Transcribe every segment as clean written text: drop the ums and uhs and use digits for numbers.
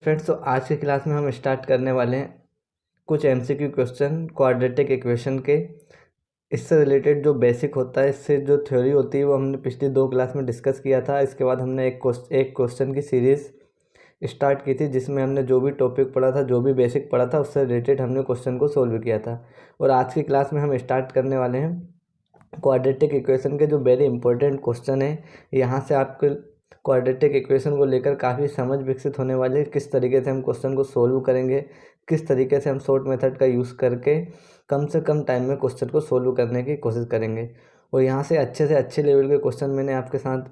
Friends, तो आज की क्लास में हम स्टार्ट करने वाले हैं कुछ एमसीक्यू क्वेश्चन क्वाड्रेटिक इक्वेशन के। इससे रिलेटेड जो बेसिक होता है, इससे जो थ्योरी होती है, वो हमने पिछली 2 क्लास में डिस्कस किया था। इसके बाद हमने एक क्वेश्चन की सीरीज़ स्टार्ट की थी, जिसमें हमने जो भी टॉपिक पढ़ा था, जो भी बेसिक पढ़ा था, उससे रिलेटेड हमने क्वेश्चन को सोल्व किया था। और आज की क्लास में हम स्टार्ट करने वाले हैं क्वाड्रेटिक इक्वेशन के जो वेरी इंपॉर्टेंट क्वेश्चन है। यहाँ से आपके क्वाड्रेटिक इक्वेशन को लेकर काफ़ी समझ विकसित होने वाली है। किस तरीके से हम क्वेश्चन को सोल्व करेंगे, किस तरीके से हम शॉर्ट मेथड का यूज़ करके कम से कम टाइम में क्वेश्चन को सोल्व करने की कोशिश करेंगे। और यहाँ से अच्छे लेवल के क्वेश्चन मैंने आपके साथ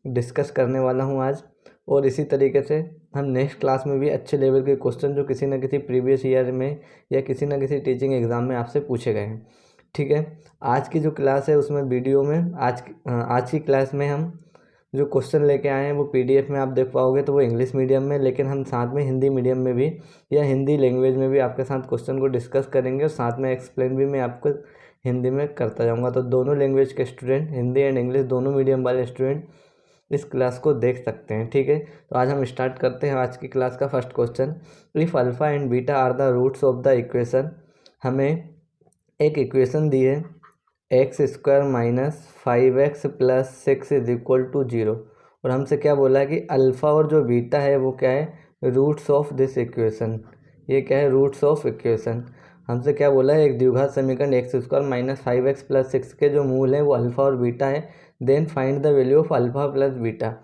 डिस्कस करने वाला हूँ आज। और इसी तरीके से हम नेक्स्ट क्लास में भी अच्छे लेवल के क्वेश्चन जो किसी न किसी प्रीवियस ईयर में या किसी न किसी टीचिंग एग्ज़ाम में आपसे पूछे गए हैं, ठीक है। आज की जो क्लास है उसमें वीडियो में आज की क्लास में हम जो क्वेश्चन लेके आए हैं वो पीडीएफ में आप देख पाओगे, तो वो इंग्लिश मीडियम में, लेकिन हम साथ में हिंदी मीडियम में भी या हिंदी लैंग्वेज में भी आपके साथ क्वेश्चन को डिस्कस करेंगे। और साथ में एक्सप्लेन भी मैं आपको हिंदी में करता जाऊँगा। तो दोनों लैंग्वेज के स्टूडेंट, हिंदी एंड इंग्लिश दोनों मीडियम वाले स्टूडेंट इस क्लास को देख सकते हैं, ठीक है। तो आज हम स्टार्ट करते हैं आज की क्लास का first question. If alpha and beta are the roots of the equation. हमें एक इक्वेशन दी है x² minus 5x plus 6 is equal to 0। और हमसे क्या बोला है कि अल्फ़ा और जो बीटा है वो क्या है, रूट्स ऑफ दिस इक्वेशन। ये क्या है, रूट्स ऑफ इक्वेशन। हमसे क्या बोला है, एक द्विघात समीकरण x² माइनस 5x प्लस 6 के जो मूल हैं वो अल्फ़ा और बीटा है। Then find the value of alpha plus beta.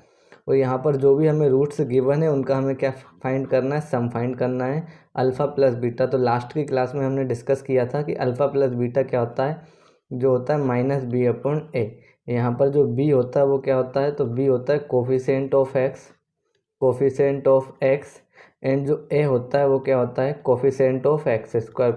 और यहाँ पर जो भी हमें रूट्स गिवन है उनका हमें क्या फाइंड करना है, सम फाइंड करना है अल्फ़ा प्लस बीटा। तो लास्ट की क्लास में हमने डिस्कस किया था कि अल्फ़ा प्लस बीटा क्या होता है, जो होता है माइनस बी अपॉन ए। यहाँ पर जो बी होता है वो क्या होता है, तो बी होता है कोफिशिएंट ऑफ एक्स, एंड जो ए होता है वो क्या होता है, कोफिशिएंट ऑफ एक्स स्क्वायर।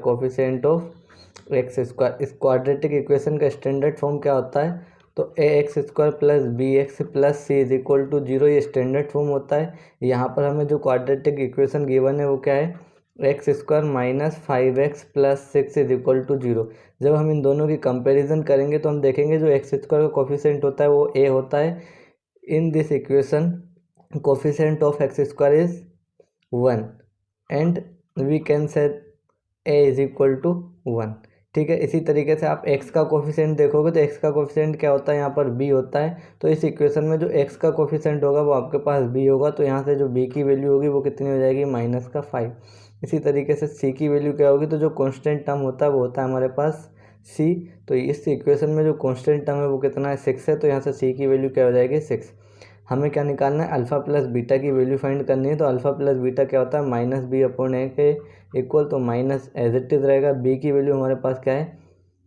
इस क्वाड्रेटिक इक्वेशन का स्टैंडर्ड फॉर्म क्या होता है, तो ax² plus bx plus c is equal to 0, ये स्टैंडर्ड फॉर्म होता है। यहाँ पर हमें जो क्वाड्रेटिक इक्वेशन गिवन है वो क्या है, x² minus 5x plus 6 is equal to 0। जब हम इन दोनों की कंपैरिजन करेंगे तो हम देखेंगे जो x² का कोफिशिएंट होता है वो a होता है। In this equation coefficient of x² is 1 and we can say a is equal to 1, ठीक है। इसी तरीके से आप x का कोफिशिएंट देखोगे तो x का कोफिशिएंट क्या होता है, यहाँ पर b होता है। तो इस इक्वेशन में जो x का कोफिशिएंट होगा वो आपके पास b होगा, तो यहाँ से जो b की वैल्यू होगी वो कितनी हो जाएगी, -5। इसी तरीके से c की वैल्यू क्या होगी, तो जो कांस्टेंट टर्म होता है वो होता है हमारे पास c। तो इस इक्वेशन में जो कांस्टेंट टर्म है वो कितना है, 6 है। तो यहाँ से c की वैल्यू क्या हो जाएगी, 6। हमें क्या निकालना है, अल्फ़ा प्लस बीटा की वैल्यू फाइंड करनी है। तो अल्फ़ा प्लस बीटा क्या होता है, माइनस बी अपॉन ए के इक्वल, तो माइनस एज इट इज़ रहेगा। बी की वैल्यू हमारे पास क्या है,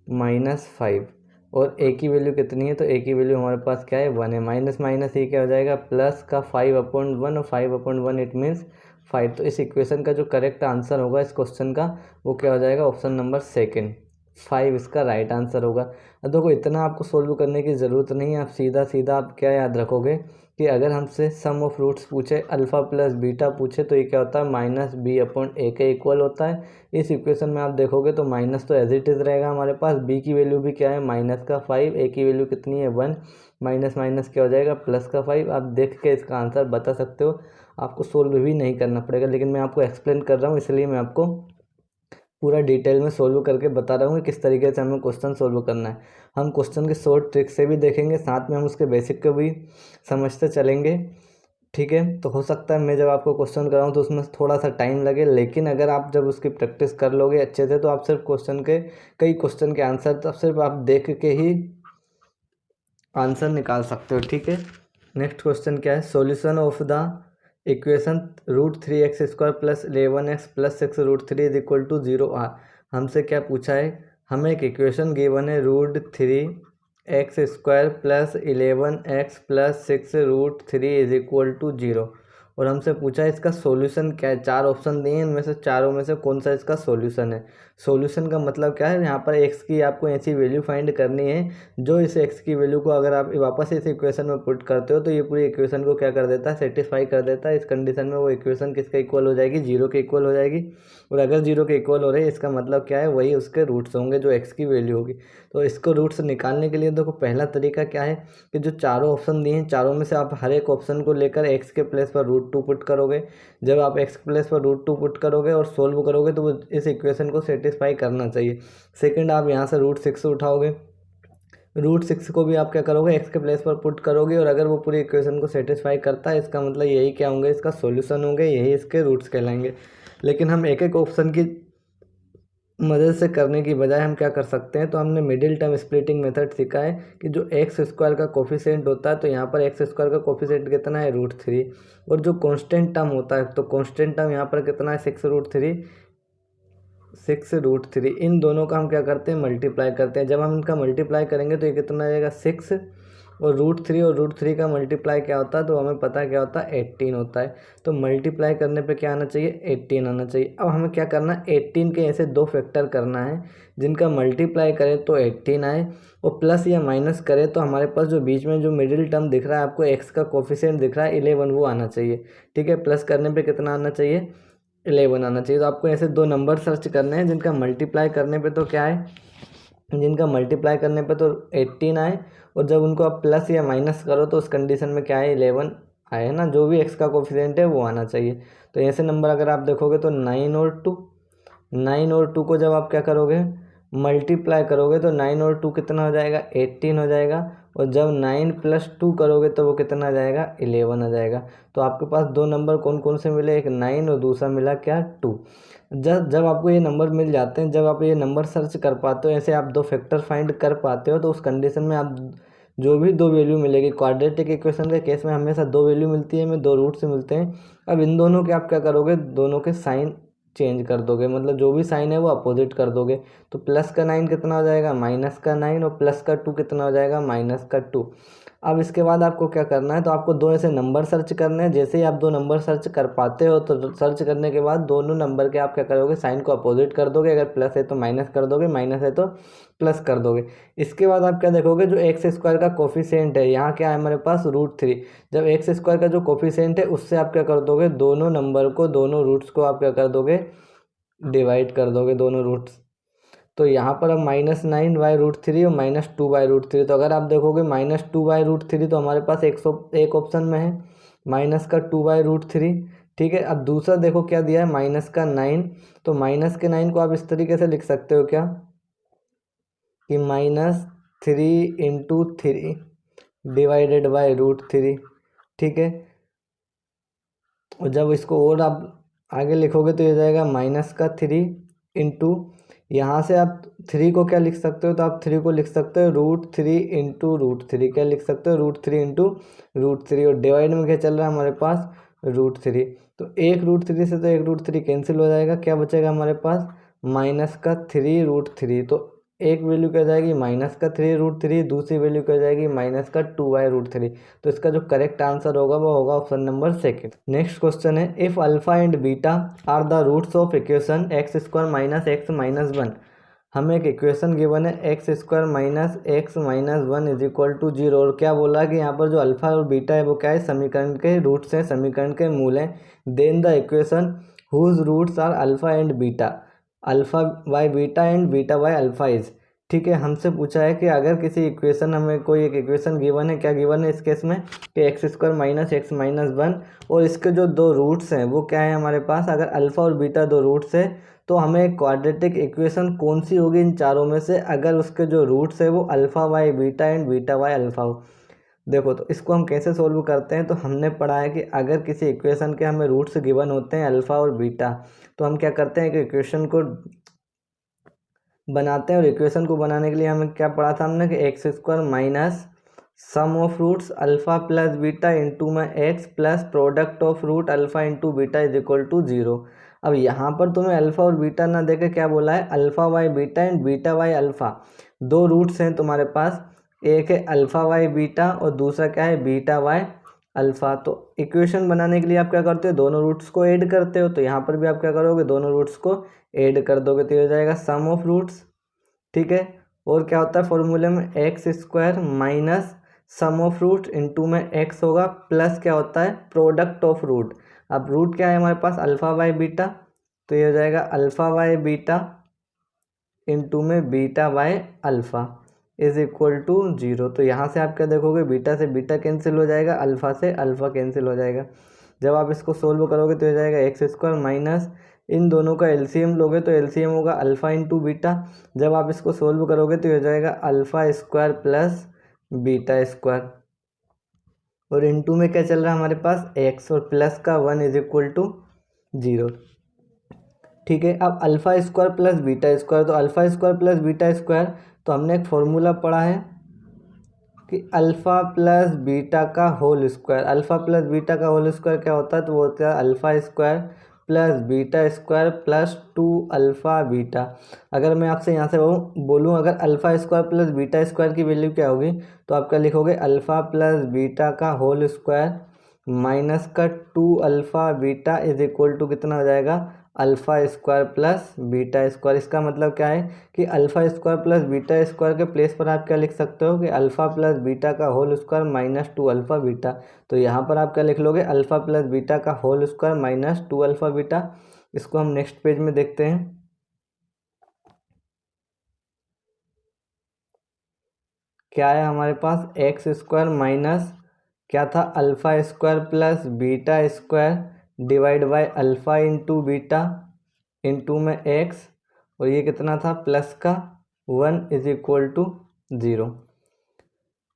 -5, और ए की वैल्यू कितनी है, तो ए की वैल्यू हमारे पास क्या है, 1 है। माइनस माइनस ये क्या हो जाएगा, प्लस का 5/1, और 5/1 इट मीन्स 5। तो इस इक्वेशन का जो करेक्ट आंसर होगा इस क्वेश्चन का वो क्या हो जाएगा, ऑप्शन नंबर सेकंड, 5 इसका राइट आंसर होगा। अब देखो, इतना आपको सोल्व करने की ज़रूरत नहीं है। आप सीधा आप क्या याद रखोगे कि अगर हमसे सम ऑफ रूट्स पूछे, अल्फ़ा प्लस बीटा पूछे, तो ये क्या होता है, माइनस बी अपॉन ए के इक्वल होता है। इस इक्वेशन में आप देखोगे तो माइनस तो एज इट इज़ रहेगा हमारे पास। बी की वैल्यू भी क्या है, -5, ए की वैल्यू कितनी है, 1, माइनस माइनस क्या हो जाएगा, +5। आप देख के इसका आंसर बता सकते हो, आपको सोल्व भी नहीं करना पड़ेगा। लेकिन मैं आपको एक्सप्लेन कर रहा हूँ, इसलिए मैं आपको पूरा डिटेल में सोल्व करके बता रहा हूँ कि किस तरीके से हमें क्वेश्चन सोल्व करना है। हम क्वेश्चन के शॉर्ट ट्रिक से भी देखेंगे, साथ में हम उसके बेसिक को भी समझते चलेंगे, ठीक है। तो हो सकता है मैं जब आपको क्वेश्चन कराऊँ तो उसमें थोड़ा सा टाइम लगे, लेकिन अगर आप जब उसकी प्रैक्टिस कर लोगे अच्छे से तो आप सिर्फ कई क्वेश्चन के आंसर तो सिर्फ आप देख के ही आंसर निकाल सकते हो, ठीक है। नेक्स्ट क्वेश्चन क्या है, solution of the equation √3x² plus 11x plus 6 √3 is equal to 0 are. हमसे क्या पूछा है, हमें एक इक्वेशन गिवन है √3x² plus 11x plus 6 √3 is equal to 0। और हमसे पूछा है इसका सॉल्यूशन क्या है। 4 ऑप्शन दिए हैं, इनमें से चारों में से कौन सा इसका सॉल्यूशन है। सॉल्यूशन का मतलब क्या है, यहाँ पर x की आपको ऐसी वैल्यू फाइंड करनी है जो इस x की वैल्यू को अगर आप वापस इस इक्वेशन में पुट करते हो तो ये पूरी इक्वेशन को क्या कर देता है, सेटिस्फाई कर देता है। इस कंडीशन में वो इक्वेशन किसके इक्वल हो जाएगी, 0 के इक्वल हो जाएगी। और अगर 0 के इक्वल हो रही है इसका मतलब क्या है, वही उसके रूट्स होंगे जो x की वैल्यू होगी। तो इसको रूट्स निकालने के लिए देखो पहला तरीका क्या है कि जो चारों ऑप्शन दिए हैं चारों में से आप हर एक ऑप्शन को लेकर x के प्लेस पर √2 पुट करोगे। जब आप x के प्लेस पर √2 पुट करोगे और सोल्व करोगे तो वो इस इक्वेशन को सेटिस्फाई करना चाहिए। सेकंड, आप यहाँ से √6 उठाओगे, √6 को भी आप क्या करोगे, x के प्लेस पर पुट करोगे और अगर वो पूरी इक्वेशन को सेटिस्फाई करता है इसका मतलब यही क्या होंगे, इसका सॉल्यूशन होंगे, यही इसके रूट्स कहलाएंगे। लेकिन हम एक एक ऑप्शन की मदद से करने की बजाय हम क्या कर सकते हैं, तो हमने मिडिल टर्म स्प्लिटिंग मेथड सीखा है कि जो x² का कोफिशिएंट होता है तो यहाँ पर x² का कोफिशिएंट कितना है, √3, और जो कांस्टेंट टर्म होता है तो कांस्टेंट टर्म यहाँ पर कितना है, 6√3, इन दोनों का हम क्या करते हैं, मल्टीप्लाई करते हैं। जब हम इनका मल्टीप्लाई करेंगे तो ये कितना आ जाएगा, 6 और √3 का मल्टीप्लाई क्या होता है, तो हमें पता है क्या होता है, 18 होता है। तो मल्टीप्लाई करने पे क्या आना चाहिए, 18 आना चाहिए। अब हमें क्या करना है, 18 के ऐसे दो फैक्टर करना है जिनका मल्टीप्लाई करें तो 18 आए और प्लस या माइनस करें तो हमारे पास जो बीच में जो मिडिल टर्म दिख रहा है आपको, एक्स का कोफिशिएंट दिख रहा है 11, वो आना चाहिए। ठीक है, प्लस करने पर कितना आना चाहिए, 11 आना चाहिए। तो आपको ऐसे दो नंबर सर्च करने हैं जिनका मल्टीप्लाई करने पे तो क्या है, जिनका मल्टीप्लाई करने पे तो 18 आए और जब उनको आप प्लस या माइनस करो तो उस कंडीशन में क्या है, 11 आए, है ना। जो भी एक्स का कोफिशिएंट है वो आना चाहिए। तो ऐसे नंबर अगर आप देखोगे तो 9 और 2 को जब आप क्या करोगे, मल्टीप्लाई करोगे तो 9 और 2 कितना हो जाएगा, 18 हो जाएगा। और जब 9 + 2 करोगे तो वो कितना आ जाएगा, 11 आ जाएगा। तो आपके पास दो नंबर कौन कौन से मिले, एक 9 और दूसरा मिला क्या, 2। जब आपको ये नंबर मिल जाते हैं, जब आप ये नंबर सर्च कर पाते हो, ऐसे आप दो फैक्टर फाइंड कर पाते हो, तो उस कंडीशन में आप जो भी दो वैल्यू मिलेगी, क्वाड्रेटिक इक्वेशन के केस में हमेशा दो वैल्यू मिलती है, में दो रूट्स मिलते हैं। अब इन दोनों के आप क्या करोगे, दोनों के साइन चेंज कर दोगे, मतलब जो भी साइन है वो अपोजिट कर दोगे। तो प्लस का 9 कितना हो जाएगा, माइनस का 9, और प्लस का 2 कितना हो जाएगा, माइनस का 2। अब इसके बाद आपको क्या करना है, तो आपको दो ऐसे नंबर सर्च करने हैं। जैसे ही आप दो नंबर सर्च कर पाते हो तो सर्च करने के बाद दोनों नंबर के आप क्या करोगे, साइन को अपोजिट कर दोगे। अगर प्लस है तो माइनस कर दोगे, माइनस है तो प्लस कर दोगे। इसके बाद आप क्या देखोगे, जो x² का कोफिशिएंट है, यहाँ क्या है हमारे पास, √3। जब x² का जो कोफिशिएंट है उससे आप क्या कर दोगे, दोनों नंबर को, दोनों रूट्स को आप क्या कर दोगे, डिवाइड कर दोगे, दोनों रूट्स। तो यहाँ पर अब -9/√3 और -2/√3। तो अगर आप देखोगे -2/√3 तो हमारे पास एक ऑप्शन में है, माइनस का 2/√3। ठीक है, अब दूसरा देखो क्या दिया है, माइनस का 9। तो माइनस के 9 को आप इस तरीके से लिख सकते हो क्या, कि -3 × 3 डिवाइडेड बाय √3। ठीक है, और जब इसको और आप आगे लिखोगे तो ये हो जाएगा -3 यहाँ से आप 3 को क्या लिख सकते हो, तो आप 3 को लिख सकते हो √3 × √3। क्या लिख सकते हो, √3 × √3, और डिवाइड में क्या चल रहा है हमारे पास, √3। तो एक √3 से तो एक √3 कैंसिल हो जाएगा, क्या बचेगा हमारे पास, -3 √3। तो एक वैल्यू क्या जाएगी, -3 √3, दूसरी वैल्यू क्या जाएगी, -2/√3। तो इसका जो करेक्ट आंसर होगा वो होगा option number second. Next question है, if alpha and beta are the roots of equation x² - x - 1। हमें एक इक्वेशन गिवन है x² - x - 1 = 0, और क्या बोला कि यहाँ पर जो अल्फा और बीटा है वो क्या है, समीकरण के रूट्स हैं, समीकरण के मूल हैं। Then the equation whose roots are alpha and beta, alpha by beta and beta by alpha is. ठीक है, हमसे पूछा है कि अगर किसी इक्वेशन, हमें कोई एक इक्वेशन गिवन है, क्या गिवन है इस केस में, कि x² - x - 1, और इसके जो दो रूट्स हैं वो क्या है हमारे पास, अगर अल्फा और बीटा दो रूट्स है तो हमें एक क्वाड्रेटिक इक्वेशन कौन सी होगी इन चारों में से, अगर उसके जो रूट्स है वो alpha by beta and beta by alpha हो। देखो, तो इसको हम कैसे सोल्व करते हैं, तो हमने पढ़ा है कि अगर किसी इक्वेशन के हमें रूट्स गिवन होते हैं अल्फा और बीटा, तो हम क्या करते हैं कि इक्वेशन को बनाते हैं। और इक्वेशन को बनाने के लिए हमें क्या पढ़ा था हमने, कि x² minus sum of roots alpha plus beta into में x plus product of root alpha into beta is equal to 0। अब यहाँ पर तुम्हें अल्फा और बीटा ना देके क्या बोला है, alpha by beta and beta by alpha. दो रूट्स हैं तुम्हारे पास, एक है अल्फा बाय बीटा और दूसरा क्या है, बीटा बाय अल्फा। तो इक्वेशन बनाने के लिए आप क्या करते हो, दोनों रूट्स को ऐड करते हो। तो यहाँ पर भी आप क्या करोगे, दोनों रूट्स को ऐड कर दोगे तो ये हो जाएगा सम ऑफ रूट्स। ठीक है, और क्या होता है फॉर्मूले में, x² minus sum of root into में x होगा, प्लस क्या होता है, प्रोडक्ट ऑफ रूट। अब रूट क्या है हमारे पास, अल्फा बाय बीटा, तो ये हो जाएगा अल्फा बाय बीटा इंटू में beta by alpha is equal to 0। तो यहाँ से आप क्या देखोगे, बीटा से बीटा कैंसिल हो जाएगा, अल्फा से अल्फा कैंसिल हो जाएगा। जब आप इसको सोल्व करोगे तो हो जाएगा एक्स स्क्वायर माइनस इन दोनों का एलसीएम लोगे तो एलसीएम होगा अल्फ़ा इंटू बीटा। जब आप इसको सोल्व करोगे तो हो जाएगा alpha square plus beta square, और इंटू में क्या चल रहा है हमारे पास एक्स, और प्लस का 1 इज इक्वल टू 0। ठीक है, अब alpha square plus beta square, तो alpha square plus beta square तो हमने एक फॉर्मूला पढ़ा है कि अल्फ़ा प्लस बीटा का whole square, alpha plus beta का होल स्क्वायर क्या होता है, तो वो होता है alpha square plus beta square plus 2 alpha beta. अगर मैं आपसे यहाँ से बोलूँ अगर alpha square plus beta square की वैल्यू क्या होगी, तो आप क्या लिखोगे अल्फ़ा प्लस बीटा का होल स्क्वायर माइनस का 2 alpha beta is equal to कितना हो जाएगा alpha square plus beta square. इसका मतलब क्या है कि alpha square plus beta square के प्लेस पर आप क्या लिख सकते हो कि अल्फ़ा प्लस बीटा का whole square minus 2 alpha beta. तो यहाँ पर आप क्या लिख लोगे अल्फ़ा प्लस बीटा का whole square minus 2 alpha beta. इसको हम नेक्स्ट पेज में देखते हैं। क्या है हमारे पास एक्स स्क्वायर माइनस क्या था alpha square plus beta square divide by alpha into beta into में एक्स, और ये कितना था प्लस का 1 इज इक्वल टू 0।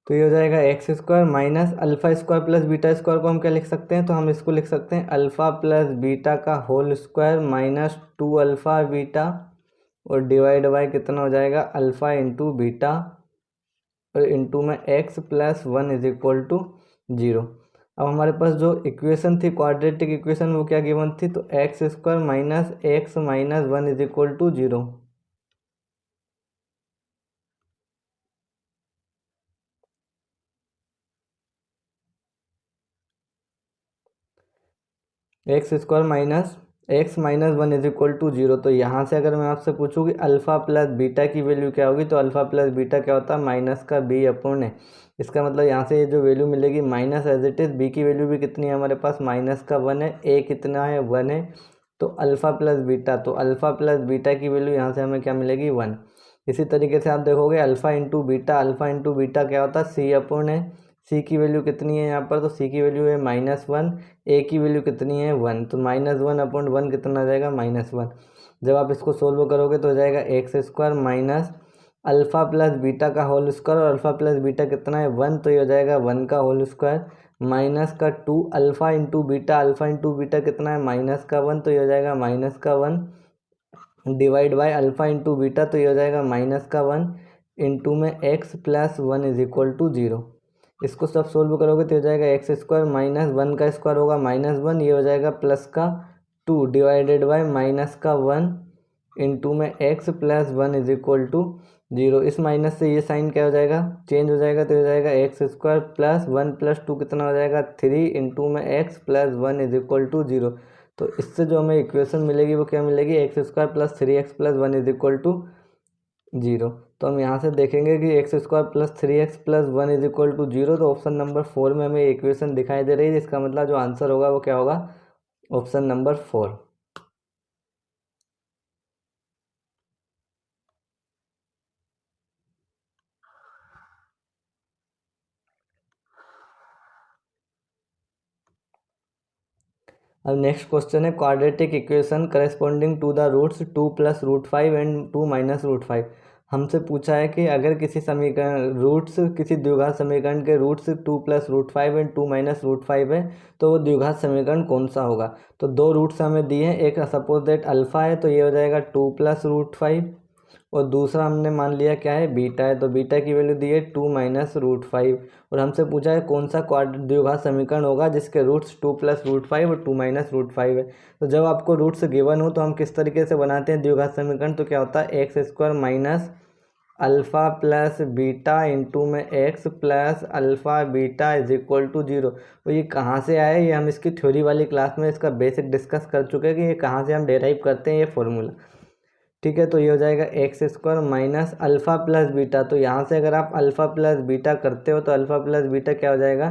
तो ये हो जाएगा x square minus alpha square plus beta square को हम क्या लिख सकते हैं, तो हम इसको लिख सकते हैं अल्फ़ा प्लस बीटा का whole square minus 2 alpha beta, और डिवाइड बाय कितना हो जाएगा अल्फ़ा इंटू बीटा और इंटू में x plus 1 is equal to 0। अब हमारे पास जो इक्वेशन थी क्वाड्रेटिक इक्वेशन वो क्या गिवन थी, तो x square minus x minus 1 is equal to 0। X square minus x minus 1 is equal to 0। तो यहाँ से अगर मैं आपसे पूछूँ कि अल्फ़ा प्लस बीटा की वैल्यू क्या होगी, तो अल्फ़ा प्लस बीटा क्या होता है माइनस का बी अपॉन ए। इसका मतलब यहाँ से ये जो वैल्यू मिलेगी minus as it is, b की वैल्यू भी कितनी है हमारे पास माइनस का 1 है, ए कितना है 1 है, तो अल्फ़ा प्लस बीटा, तो अल्फ़ा प्लस बीटा की वैल्यू यहाँ से हमें क्या मिलेगी 1। इसी तरीके से आप देखोगे अल्फ़ा इंटू बीटा क्या होता है सी अपॉन है, सी की वैल्यू कितनी है यहाँ पर, तो सी की वैल्यू है -1, ए की वैल्यू कितनी है 1, तो -1 अपॉन 1 कितना आ जाएगा -1। जब आप इसको सोल्व करोगे तो हो जाएगा x square minus alpha plus beta का होल स्क्वायर, और अल्फ़ा प्लस बीटा कितना है 1, तो ये हो जाएगा 1 का होल स्क्वायर माइनस का 2 अल्फ़ा इंटू बीटा कितना है -1, तो ये हो जाएगा -1 divide by alpha into beta, तो ये हो जाएगा -1 इंटू में x plus 1 is equal to 0। इसको सब सोल्व करोगे तो हो जाएगा एक्स स्क्वायर माइनस 1 का स्क्वायर होगा -1, ये हो जाएगा प्लस का 2 डिवाइडेड बाय माइनस का 1 इंटू में x plus 1 is equal to 0। इस माइनस से ये साइन क्या हो जाएगा चेंज हो जाएगा, तो हो जाएगा एक्स स्क्वायर प्लस 1 प्लस 2 कितना हो जाएगा 3 इंटू में x plus 1 is equal to 0। तो इससे जो हमें इक्वेशन मिलेगी वो क्या मिलेगी x square plus 3x plus 1 is equal to 0। तो हम यहाँ से देखेंगे कि x square plus 3x plus 1 is equal to 0, तो ऑप्शन नंबर 4 में हमें इक्वेशन दिखाई दे रही है, जिसका मतलब जो आंसर होगा वो क्या होगा ऑप्शन नंबर 4। अब नेक्स्ट क्वेश्चन है quadratic equation corresponding to the roots 2 plus root 5 and 2 minus root 5। हमसे पूछा है कि अगर किसी समीकरण रूट्स किसी द्विघात समीकरण के roots 2 plus root 5 and 2 minus root 5 है, तो वो द्विघात समीकरण कौन सा होगा। तो दो रूट्स हमें दिए हैं, एक सपोज दैट अल्फ़ा है तो ये हो जाएगा 2 प्लस रूट 5, और दूसरा हमने मान लिया क्या है बीटा है, तो बीटा की वैल्यू दी है 2 माइनस रूट 5, और हमसे पूछा है कौन सा द्विघात समीकरण होगा जिसके रूट्स 2 प्लस रूट 5 और 2 माइनस रूट 5 है। तो जब आपको रूट्स गिवन हो तो हम किस तरीके से बनाते हैं द्विघात समीकरण, तो क्या होता है x square minus alpha plus beta into में x plus alpha beta is equal to 0। तो ये कहाँ से आया, ये हम इसकी थ्योरी वाली क्लास में इसका बेसिक डिस्कस कर चुके हैं कि ये कहाँ से हम डेराइव करते हैं ये फॉर्मूला। ठीक है, तो ये हो जाएगा x square minus alpha plus beta, तो यहाँ से अगर आप अल्फ़ा प्लस बीटा करते हो तो अल्फ़ा प्लस बीटा क्या हो जाएगा,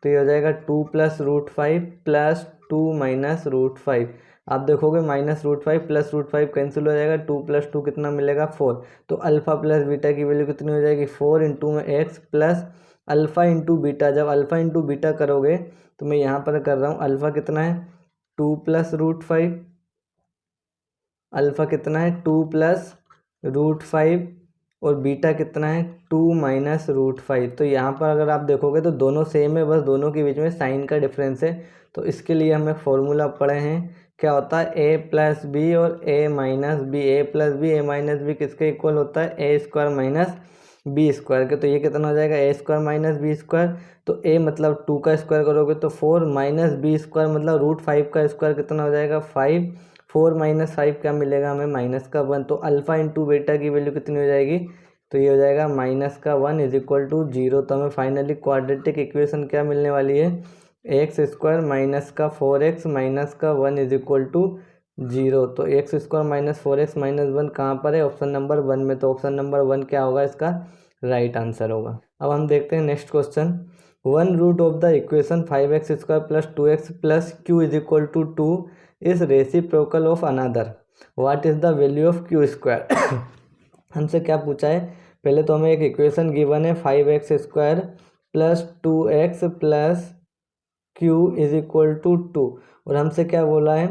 तो ये हो जाएगा 2 plus root 5 plus 2 minus root 5। आप देखोगे minus root 5 plus root 5 cancel हो जाएगा, 2 प्लस 2 कितना मिलेगा 4, तो अल्फ़ा प्लस बीटा की वैल्यू कितनी हो जाएगी 4 इंटू में x plus alpha into beta, जब अल्फ़ा इंटू बीटा करोगे तो मैं यहाँ पर कर रहा हूँ, अल्फ़ा कितना है 2+√5, अल्फ़ा कितना है 2+√5 और बीटा कितना है 2-√5। तो यहाँ पर अगर आप देखोगे तो दोनों सेम है, बस दोनों के बीच में साइन का डिफरेंस है। तो इसके लिए हमें फॉर्मूला पढ़े हैं, क्या होता है a+b और a-b, a+b किसके इक्वल होता है a² - b² के। तो ये कितना हो जाएगा a² - b²। तो a मतलब 2 का स्क्वायर करोगे तो 4 माइनस b² मतलब √5 का स्क्वायर कितना हो जाएगा 5। 4 - 5 क्या मिलेगा हमें -1। तो अल्फ़ा इंटू बीटा की वैल्यू कितनी हो जाएगी, तो ये हो जाएगा -1 = 0। तो हमें फाइनली क्वाड्रेटिक इक्वेशन क्या मिलने वाली है, x² - 4x - 1 = 0। तो x² - 4x - 1 कहाँ पर है, ऑप्शन नंबर 1 में। तो ऑप्शन नंबर 1 क्या होगा, इसका राइट आंसर होगा। अब हम देखते हैं next question. 1 root of the equation 5x² + 2x + q = 2 is reciprocal of another, what is the value of q²। हमसे क्या पूछा है, पहले तो हमें एक इक्वेशन गिवन है 5x² + 2x + q = 2, और हमसे क्या बोला है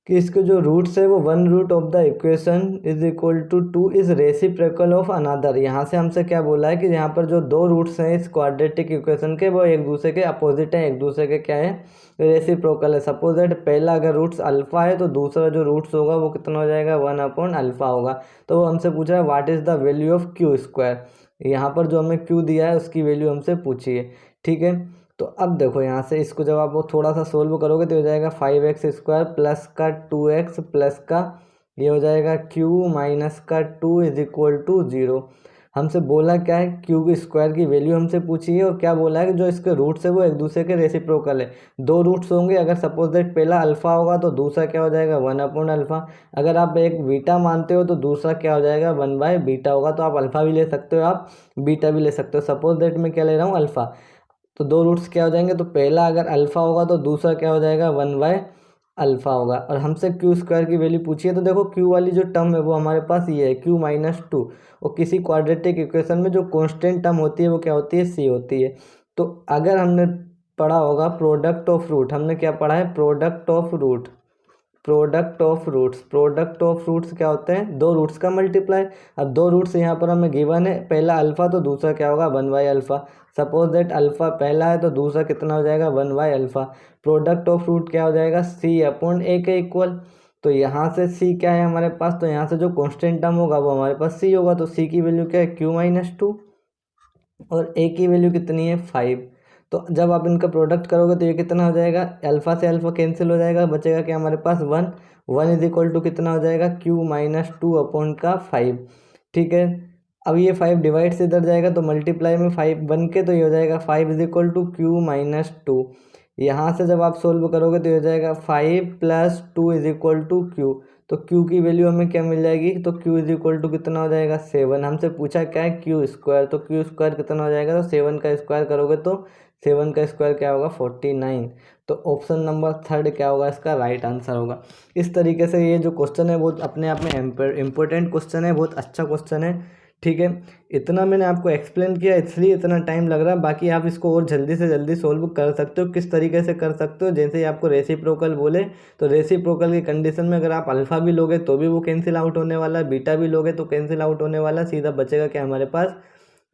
कि इसके जो रूट्स है वो 1 root of the equation = 2 is reciprocal of another. यहाँ से हमसे क्या बोला है कि यहाँ पर जो दो रूट्स हैं इस क्वाड्रेटिक इक्वेशन के वो एक दूसरे के अपोजिट हैं, एक दूसरे के क्या है रेसिप्रोकल है। सपोज दैट पहला अगर रूट्स अल्फ़ा है तो दूसरा जो रूट्स होगा वो कितना हो जाएगा 1/अल्फ़ा होगा। तो वो हमसे पूछ रहा है what is the value of q²। यहाँ पर जो हमें q दिया है उसकी वैल्यू हमसे पूछी है, ठीक है। तो अब देखो यहाँ से इसको जब आप वो थोड़ा सा सोल्व करोगे तो हो जाएगा 5x² प्लस का 2x प्लस का ये हो जाएगा q माइनस का 2 = 0। हमसे बोला क्या है, q² की वैल्यू हमसे पूछी है और क्या बोला है कि जो इसके रूट्स है वो एक दूसरे के रेसिप्रोकल है। दो रूट्स होंगे, अगर सपोज दैट पहला अल्फ़ा होगा तो दूसरा क्या हो जाएगा 1/अल्फ़ा। अगर आप एक बीटा मानते हो तो दूसरा क्या हो जाएगा 1/बीटा होगा। तो आप अल्फ़ा भी ले सकते हो, आप बीटा भी ले सकते हो। सपोज दैट मैं क्या ले रहा हूँ अल्फ़ा, तो दो रूट्स क्या हो जाएंगे, तो पहला अगर अल्फ़ा होगा तो दूसरा क्या हो जाएगा 1/अल्फ़ा होगा। और हमसे q² की वैल्यू पूछी है, तो देखो q वाली जो टर्म है वो हमारे पास ये है q-2। और किसी क्वाड्रेटिक इक्वेशन में जो कांस्टेंट टर्म होती है वो क्या होती है c होती है। तो अगर हमने पढ़ा होगा प्रोडक्ट ऑफ रूट, हमने क्या पढ़ा है product of root, product of roots क्या होते हैं दो रूट्स का मल्टीप्लाई। अब दो रूट्स यहाँ पर हमें गिवन है, पहला अल्फ़ा तो दूसरा क्या होगा 1/अल्फ़ा। सपोज दैट अल्फ़ा पहला है तो दूसरा कितना हो जाएगा 1/अल्फ़ा। प्रोडक्ट ऑफ रूट क्या हो जाएगा c/a के इक्वल। तो यहाँ से c क्या है हमारे पास, तो यहाँ से जो कांस्टेंट टर्म होगा वो हमारे पास c होगा। तो c की वैल्यू क्या है q-2 और a की वैल्यू कितनी है 5। तो जब आप इनका प्रोडक्ट करोगे तो ये कितना हो जाएगा, अल्फ़ा से अल्फ़ा कैंसिल हो जाएगा, बचेगा क्या हमारे पास 1। 1 = कितना हो जाएगा q-2/5, ठीक है। अब ये 5 डिवाइड से इधर जाएगा तो मल्टीप्लाई में 5 बन के तो ये हो जाएगा 5 = q-2। यहाँ से जब आप सोल्व करोगे तो ये हो जाएगा 5 + 2 = q। तो q की वैल्यू हमें क्या मिल जाएगी, तो q कितना हो जाएगा 7। हमसे पूछा क्या है q², तो q² कितना हो जाएगा, तो 7 का स्क्वायर करोगे तो 7 का स्क्वायर क्या होगा 49। तो ऑप्शन नंबर 3 क्या होगा, इसका राइट आंसर होगा। इस तरीके से ये जो क्वेश्चन है वो अपने आप में इम्पोर्टेंट क्वेश्चन है, बहुत अच्छा क्वेश्चन है, ठीक है। इतना मैंने आपको एक्सप्लेन किया इसलिए इतना टाइम लग रहा है, बाकी आप इसको और जल्दी से जल्दी सोल्व कर सकते हो। किस तरीके से कर सकते हो, जैसे ही आपको रेसिप्रोकल बोले तो रेसिप्रोकल की कंडीशन में अगर आप अल्फ़ा भी लोगे तो भी वो कैंसिल आउट होने वाला है, बीटा भी लोगे तो कैंसिल आउट होने वाला, सीधा बचेगा क्या हमारे पास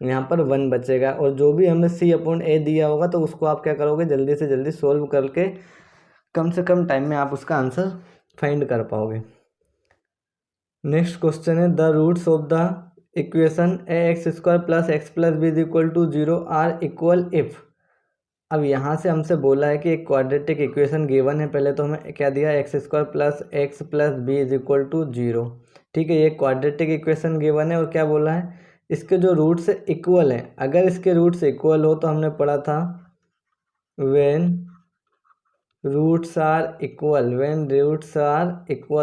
यहाँ पर 1 बचेगा। और जो भी हमें c/a दिया होगा तो उसको आप क्या करोगे जल्दी से जल्दी सोल्व करके कम से कम टाइम में आप उसका आंसर फाइंड कर पाओगे। नेक्स्ट क्वेश्चन है the roots of the equation ax² + x + b = 0 are equal if. अब यहाँ से हमसे बोला है कि एक क्वाड्रेटिक इक्वेशन गिवन है, पहले तो हमें क्या दिया x² + x + b = 0, ठीक है। ये क्वाड्रेटिक इक्वेशन गिवन है और क्या बोला है इसके जो रूट्स इक्वल हैं। अगर इसके रूट्स इक्वल हो तो हमने पढ़ा था व्हेन रूट्स आर इक्वल,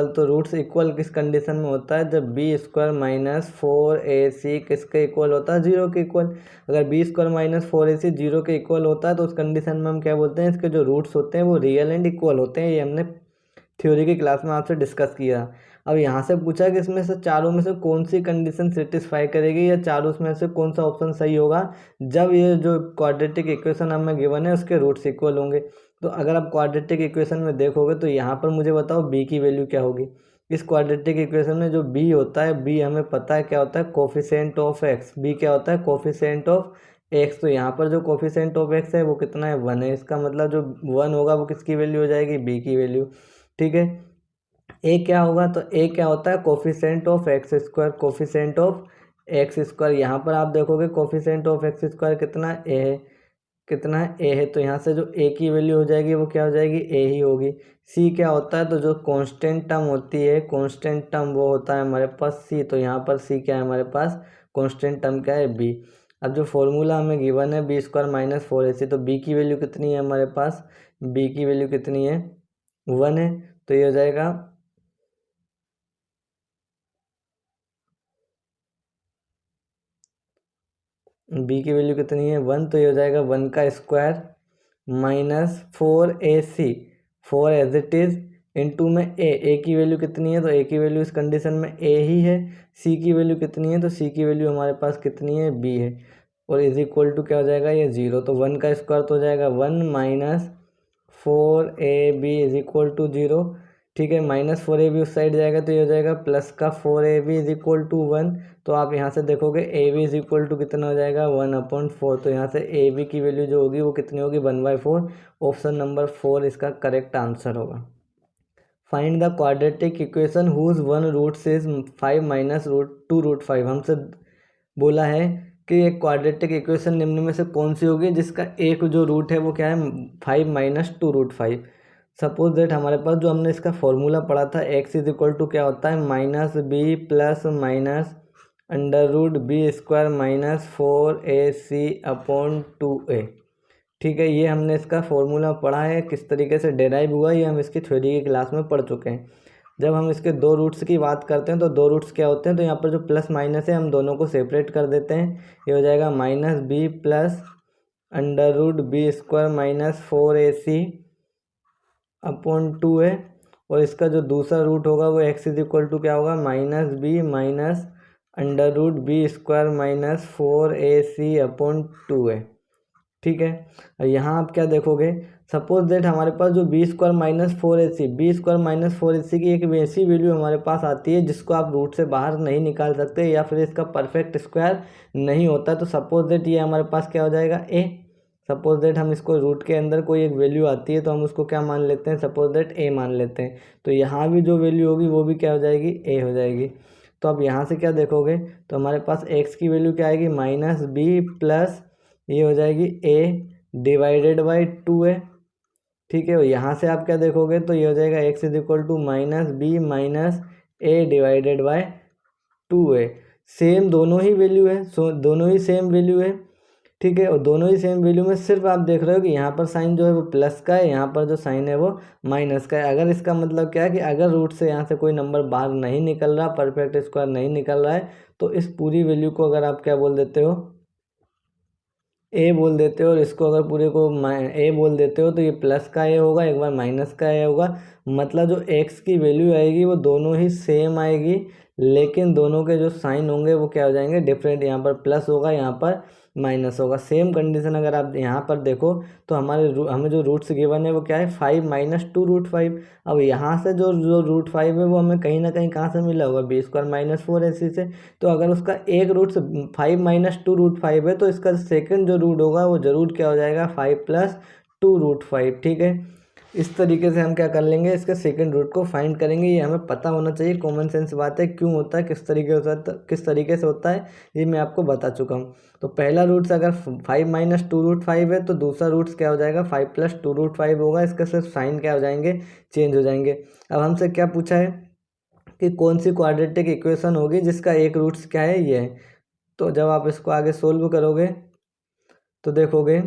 तो रूट्स इक्वल किस कंडीशन में होता है, जब b² - 4ac किसके इक्वल होता है 0 के इक्वल। अगर b² - 4ac 0 के इक्वल होता है तो उस कंडीशन में हम क्या बोलते हैं, इसके जो रूट्स होते हैं वो रियल एंड इक्वल होते हैं। ये हमने थ्योरी की क्लास में आपसे डिस्कस किया। अब यहाँ से पूछा कि इसमें से चारों में से कौन सी कंडीशन सेटिस्फाई करेगी या चारों में से कौन सा ऑप्शन सही होगा जब ये जो क्वाड्रेटिक इक्वेशन हमें गिवन है उसके रूट्स इक्वल होंगे। तो अगर आप क्वाड्रेटिक इक्वेशन में देखोगे तो यहाँ पर मुझे बताओ बी की वैल्यू क्या होगी। इस क्वाड्रेटिक इक्वेशन में जो बी होता है, बी हमें पता है क्या होता है, कोफिशिएंट ऑफ एक्स। बी क्या होता है, कोफिशिएंट ऑफ एक्स। तो यहाँ पर जो कोफिशिएंट ऑफ एक्स है वो कितना है, 1 है। इसका मतलब जो 1 होगा वो किसकी वैल्यू हो जाएगी, बी की वैल्यू। ठीक है, ए क्या होगा, तो ए क्या होता है, coefficient of x square. Coefficient of x square, यहाँ पर आप देखोगे कोफिशिएंट ऑफ एक्स स्क्वायर कितना, ए है। कितना है, ए है। तो यहाँ से जो ए की वैल्यू हो जाएगी वो क्या हो जाएगी, ए ही होगी। सी क्या होता है, तो जो कांस्टेंट टर्म होती है, कांस्टेंट टर्म वो होता है हमारे पास सी। तो यहाँ पर सी क्या है हमारे पास, कांस्टेंट टर्म क्या है, बी। अब जो फॉर्मूला हमें गिवन है बी स्क्वायर माइनस 4ac, तो बी की वैल्यू कितनी है हमारे पास, बी की वैल्यू कितनी है, 1 है। तो ये हो जाएगा बी की वैल्यू कितनी है, 1। तो ये हो जाएगा 1 का square minus 4ac, 4 as it is, into में ए की वैल्यू कितनी है, तो ए की वैल्यू इस कंडीशन में ए ही है। सी की वैल्यू कितनी है, तो सी की वैल्यू हमारे पास कितनी है, बी है। और इज इक्वल टू क्या हो जाएगा, ये 0। तो 1 का स्क्वायर तो हो जाएगा 1 minus 4ab is equal to 0। ठीक है, माइनस 4ab उस साइड जाएगा तो ये हो जाएगा प्लस का 4ab इज इक्वल टू 1। तो आप यहाँ से देखोगे a b is equal to कितना हो जाएगा, 1/4। तो यहाँ से ए बी की वैल्यू जो होगी वो कितनी होगी, 1/4। ऑप्शन नंबर 4 इसका करेक्ट आंसर होगा। Find the quadratic equation whose one roots is 5 minus root 2√5। हमसे बोला है कि एक क्वाड्रेटिक इक्वेशन निम्न में से कौन सी होगी जिसका एक जो रूट है वो क्या है, 5 माइनस 2√5। सपोज दैट हमारे पास जो हमने इसका फॉर्मूला पढ़ा था, एक्स इज इक्वल टू क्या होता है, minus b plus minus under root b square minus 4ac/2a। ठीक है, ये हमने इसका फॉर्मूला पढ़ा है, किस तरीके से डेराइव हुआ ये हम इसकी थ्योरी की क्लास में पढ़ चुके हैं। जब हम इसके दो रूट्स की बात करते हैं तो दो रूट्स क्या होते हैं, तो यहाँ पर जो प्लस माइनस है हम दोनों को सेपरेट कर देते हैं। ये हो जाएगा minus b plus under root b square minus 4ac/2a। और इसका जो दूसरा रूट होगा वो एक्स इज इक्वल टू क्या होगा, minus b minus under root b square minus 4ac/2a। ठीक है, और यहाँ आप क्या देखोगे, सपोज दैट हमारे पास जो बी स्क्वायर माइनस 4ac की एक ऐसी वैल्यू हमारे पास आती है जिसको आप रूट से बाहर नहीं निकाल सकते या फिर इसका परफेक्ट स्क्वायर नहीं होता। तो सपोज दैट ये हमारे पास क्या हो जाएगा, ए। सपोज दैट हम इसको रूट के अंदर कोई एक वैल्यू आती है तो हम उसको क्या मान लेते हैं, सपोज दैट ए मान लेते हैं। तो यहाँ भी जो वैल्यू होगी वो भी क्या हो जाएगी, ए हो जाएगी। तो अब यहाँ से क्या देखोगे, तो हमारे पास एक्स की वैल्यू क्या आएगी, माइनस बी प्लस ये हो जाएगी ए डिवाइडेड बाई 2a। ठीक है, यहाँ से आप क्या देखोगे, तो ये हो जाएगा x is equal to minus b minus a divided by 2a। Same दोनों ही वैल्यू है, सो दोनों ही सेम वैल्यू है। ठीक है, और दोनों ही सेम वैल्यू में सिर्फ आप देख रहे हो कि यहाँ पर साइन जो है वो प्लस का है, यहाँ पर जो साइन है वो माइनस का है। अगर इसका मतलब क्या है कि अगर रूट से यहाँ से कोई नंबर बाहर नहीं निकल रहा, परफेक्ट स्क्वायर नहीं निकल रहा है, तो इस पूरी वैल्यू को अगर आप क्या बोल देते हो, ए बोल देते हो, और इसको अगर पूरे को ए बोल देते हो, तो ये प्लस का ए होगा, एक बार माइनस का ए होगा। मतलब जो एक्स की वैल्यू आएगी वो दोनों ही सेम आएगी, लेकिन दोनों के जो साइन होंगे वो क्या हो जाएंगे, डिफरेंट। यहाँ पर प्लस होगा, यहाँ पर माइनस होगा। सेम कंडीशन अगर आप यहाँ पर देखो तो हमें जो रूट्स गिवन है वो क्या है, 5 माइनस 2√5। अब यहाँ से जो जो √5 है वो हमें कहीं ना कहीं कहाँ से मिला होगा, बी स्क्वायर माइनस 4ac से। तो अगर उसका एक रूट 5 माइनस 2√5 है तो इसका सेकंड जो रूट होगा वो जरूर क्या हो जाएगा, 5 प्लस 2√5। ठीक है, इस तरीके से हम क्या कर लेंगे, इसके सेकंड रूट को फाइंड करेंगे। ये हमें पता होना चाहिए, कॉमन सेंस बात है। क्यों होता है, किस तरीके से होता है, ये मैं आपको बता चुका हूँ। तो पहला रूट्स अगर 5 माइनस 2√5 है तो दूसरा रूट्स क्या हो जाएगा, 5 प्लस 2√5 होगा। इसका सिर्फ साइन क्या हो जाएंगे, चेंज हो जाएंगे। अब हमसे क्या पूछा है कि कौन सी क्वाड्रेटिक इक्वेशन होगी जिसका एक रूट्स क्या है, ये है। तो जब आप इसको आगे सोल्व करोगे तो देखोगे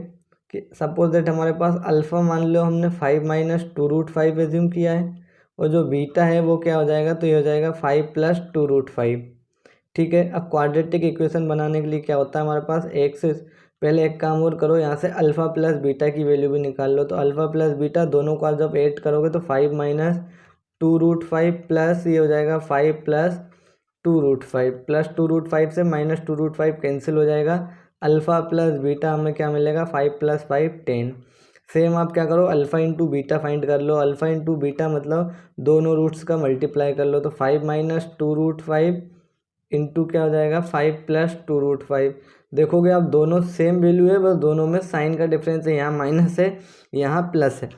कि सपोज दैट हमारे पास अल्फ़ा मान लो हमने 5 माइनस 2√5 एज्यूम किया है, और जो बीटा है वो क्या हो जाएगा, तो ये हो जाएगा 5 प्लस 2√5। ठीक है, अब क्वाड्रेटिक इक्वेशन बनाने के लिए क्या होता है हमारे पास, एक से पहले एक काम और करो, यहाँ से अल्फ़ा प्लस बीटा की वैल्यू भी निकाल लो। तो अल्फ़ा प्लस बीटा दोनों को जब ऐड करोगे तो 5 माइनस 2√5 प्लस ये हो जाएगा 5 प्लस 2√5 प्लस 2√5 से माइनस 2√5 कैंसिल हो जाएगा। अल्फ़ा प्लस बीटा हमें क्या मिलेगा 5 प्लस 5 10। सेम आप क्या करो अल्फ़ा इंटू बीटा फाइंड कर लो। अल्फ़ा इंटू बीटा मतलब दोनों रूट्स का मल्टीप्लाई कर लो, तो 5 माइनस 2√5 इंटू क्या हो जाएगा 5 प्लस 2√5। देखोगे आप दोनों सेम वैल्यू है, बस दोनों में साइन का डिफरेंस है, यहाँ माइनस है यहाँ प्लस है।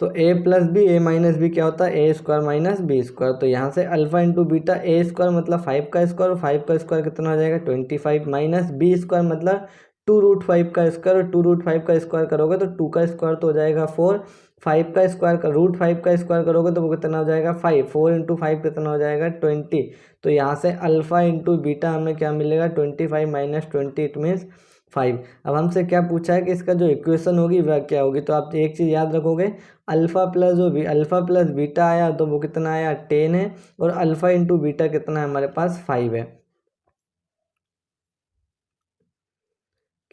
तो a plus b a minus b क्या होता है a square minus b square. तो यहाँ से alpha into beta a square मतलब 5 का स्क्वायर, और 5 का स्क्वायर कितना हो जाएगा 25 माइनस बी स्क्वायर मतलब 2√5 का स्क्वायर, और 2√5 का स्क्वायर करोगे तो 2 का स्क्वायर तो हो जाएगा 4, 5 का स्क्वायर का √5 का स्क्वायर करोगे तो वो कितना हो जाएगा 5, 4 इंटू 5 कितना हो जाएगा 20। तो यहाँ से अल्फा इंटू बीटा हमें क्या मिलेगा 25 माइनस 20 इट मीन्स 5। अब हमसे क्या पूछा है कि इसका जो इक्वेशन होगी वह क्या होगी। तो आप एक चीज़ याद रखोगे अल्फ़ा प्लस जो अल्फ़ा प्लस बीटा आया तो वो कितना आया 10 है, और अल्फ़ा इंटू बीटा कितना है हमारे पास 5 है।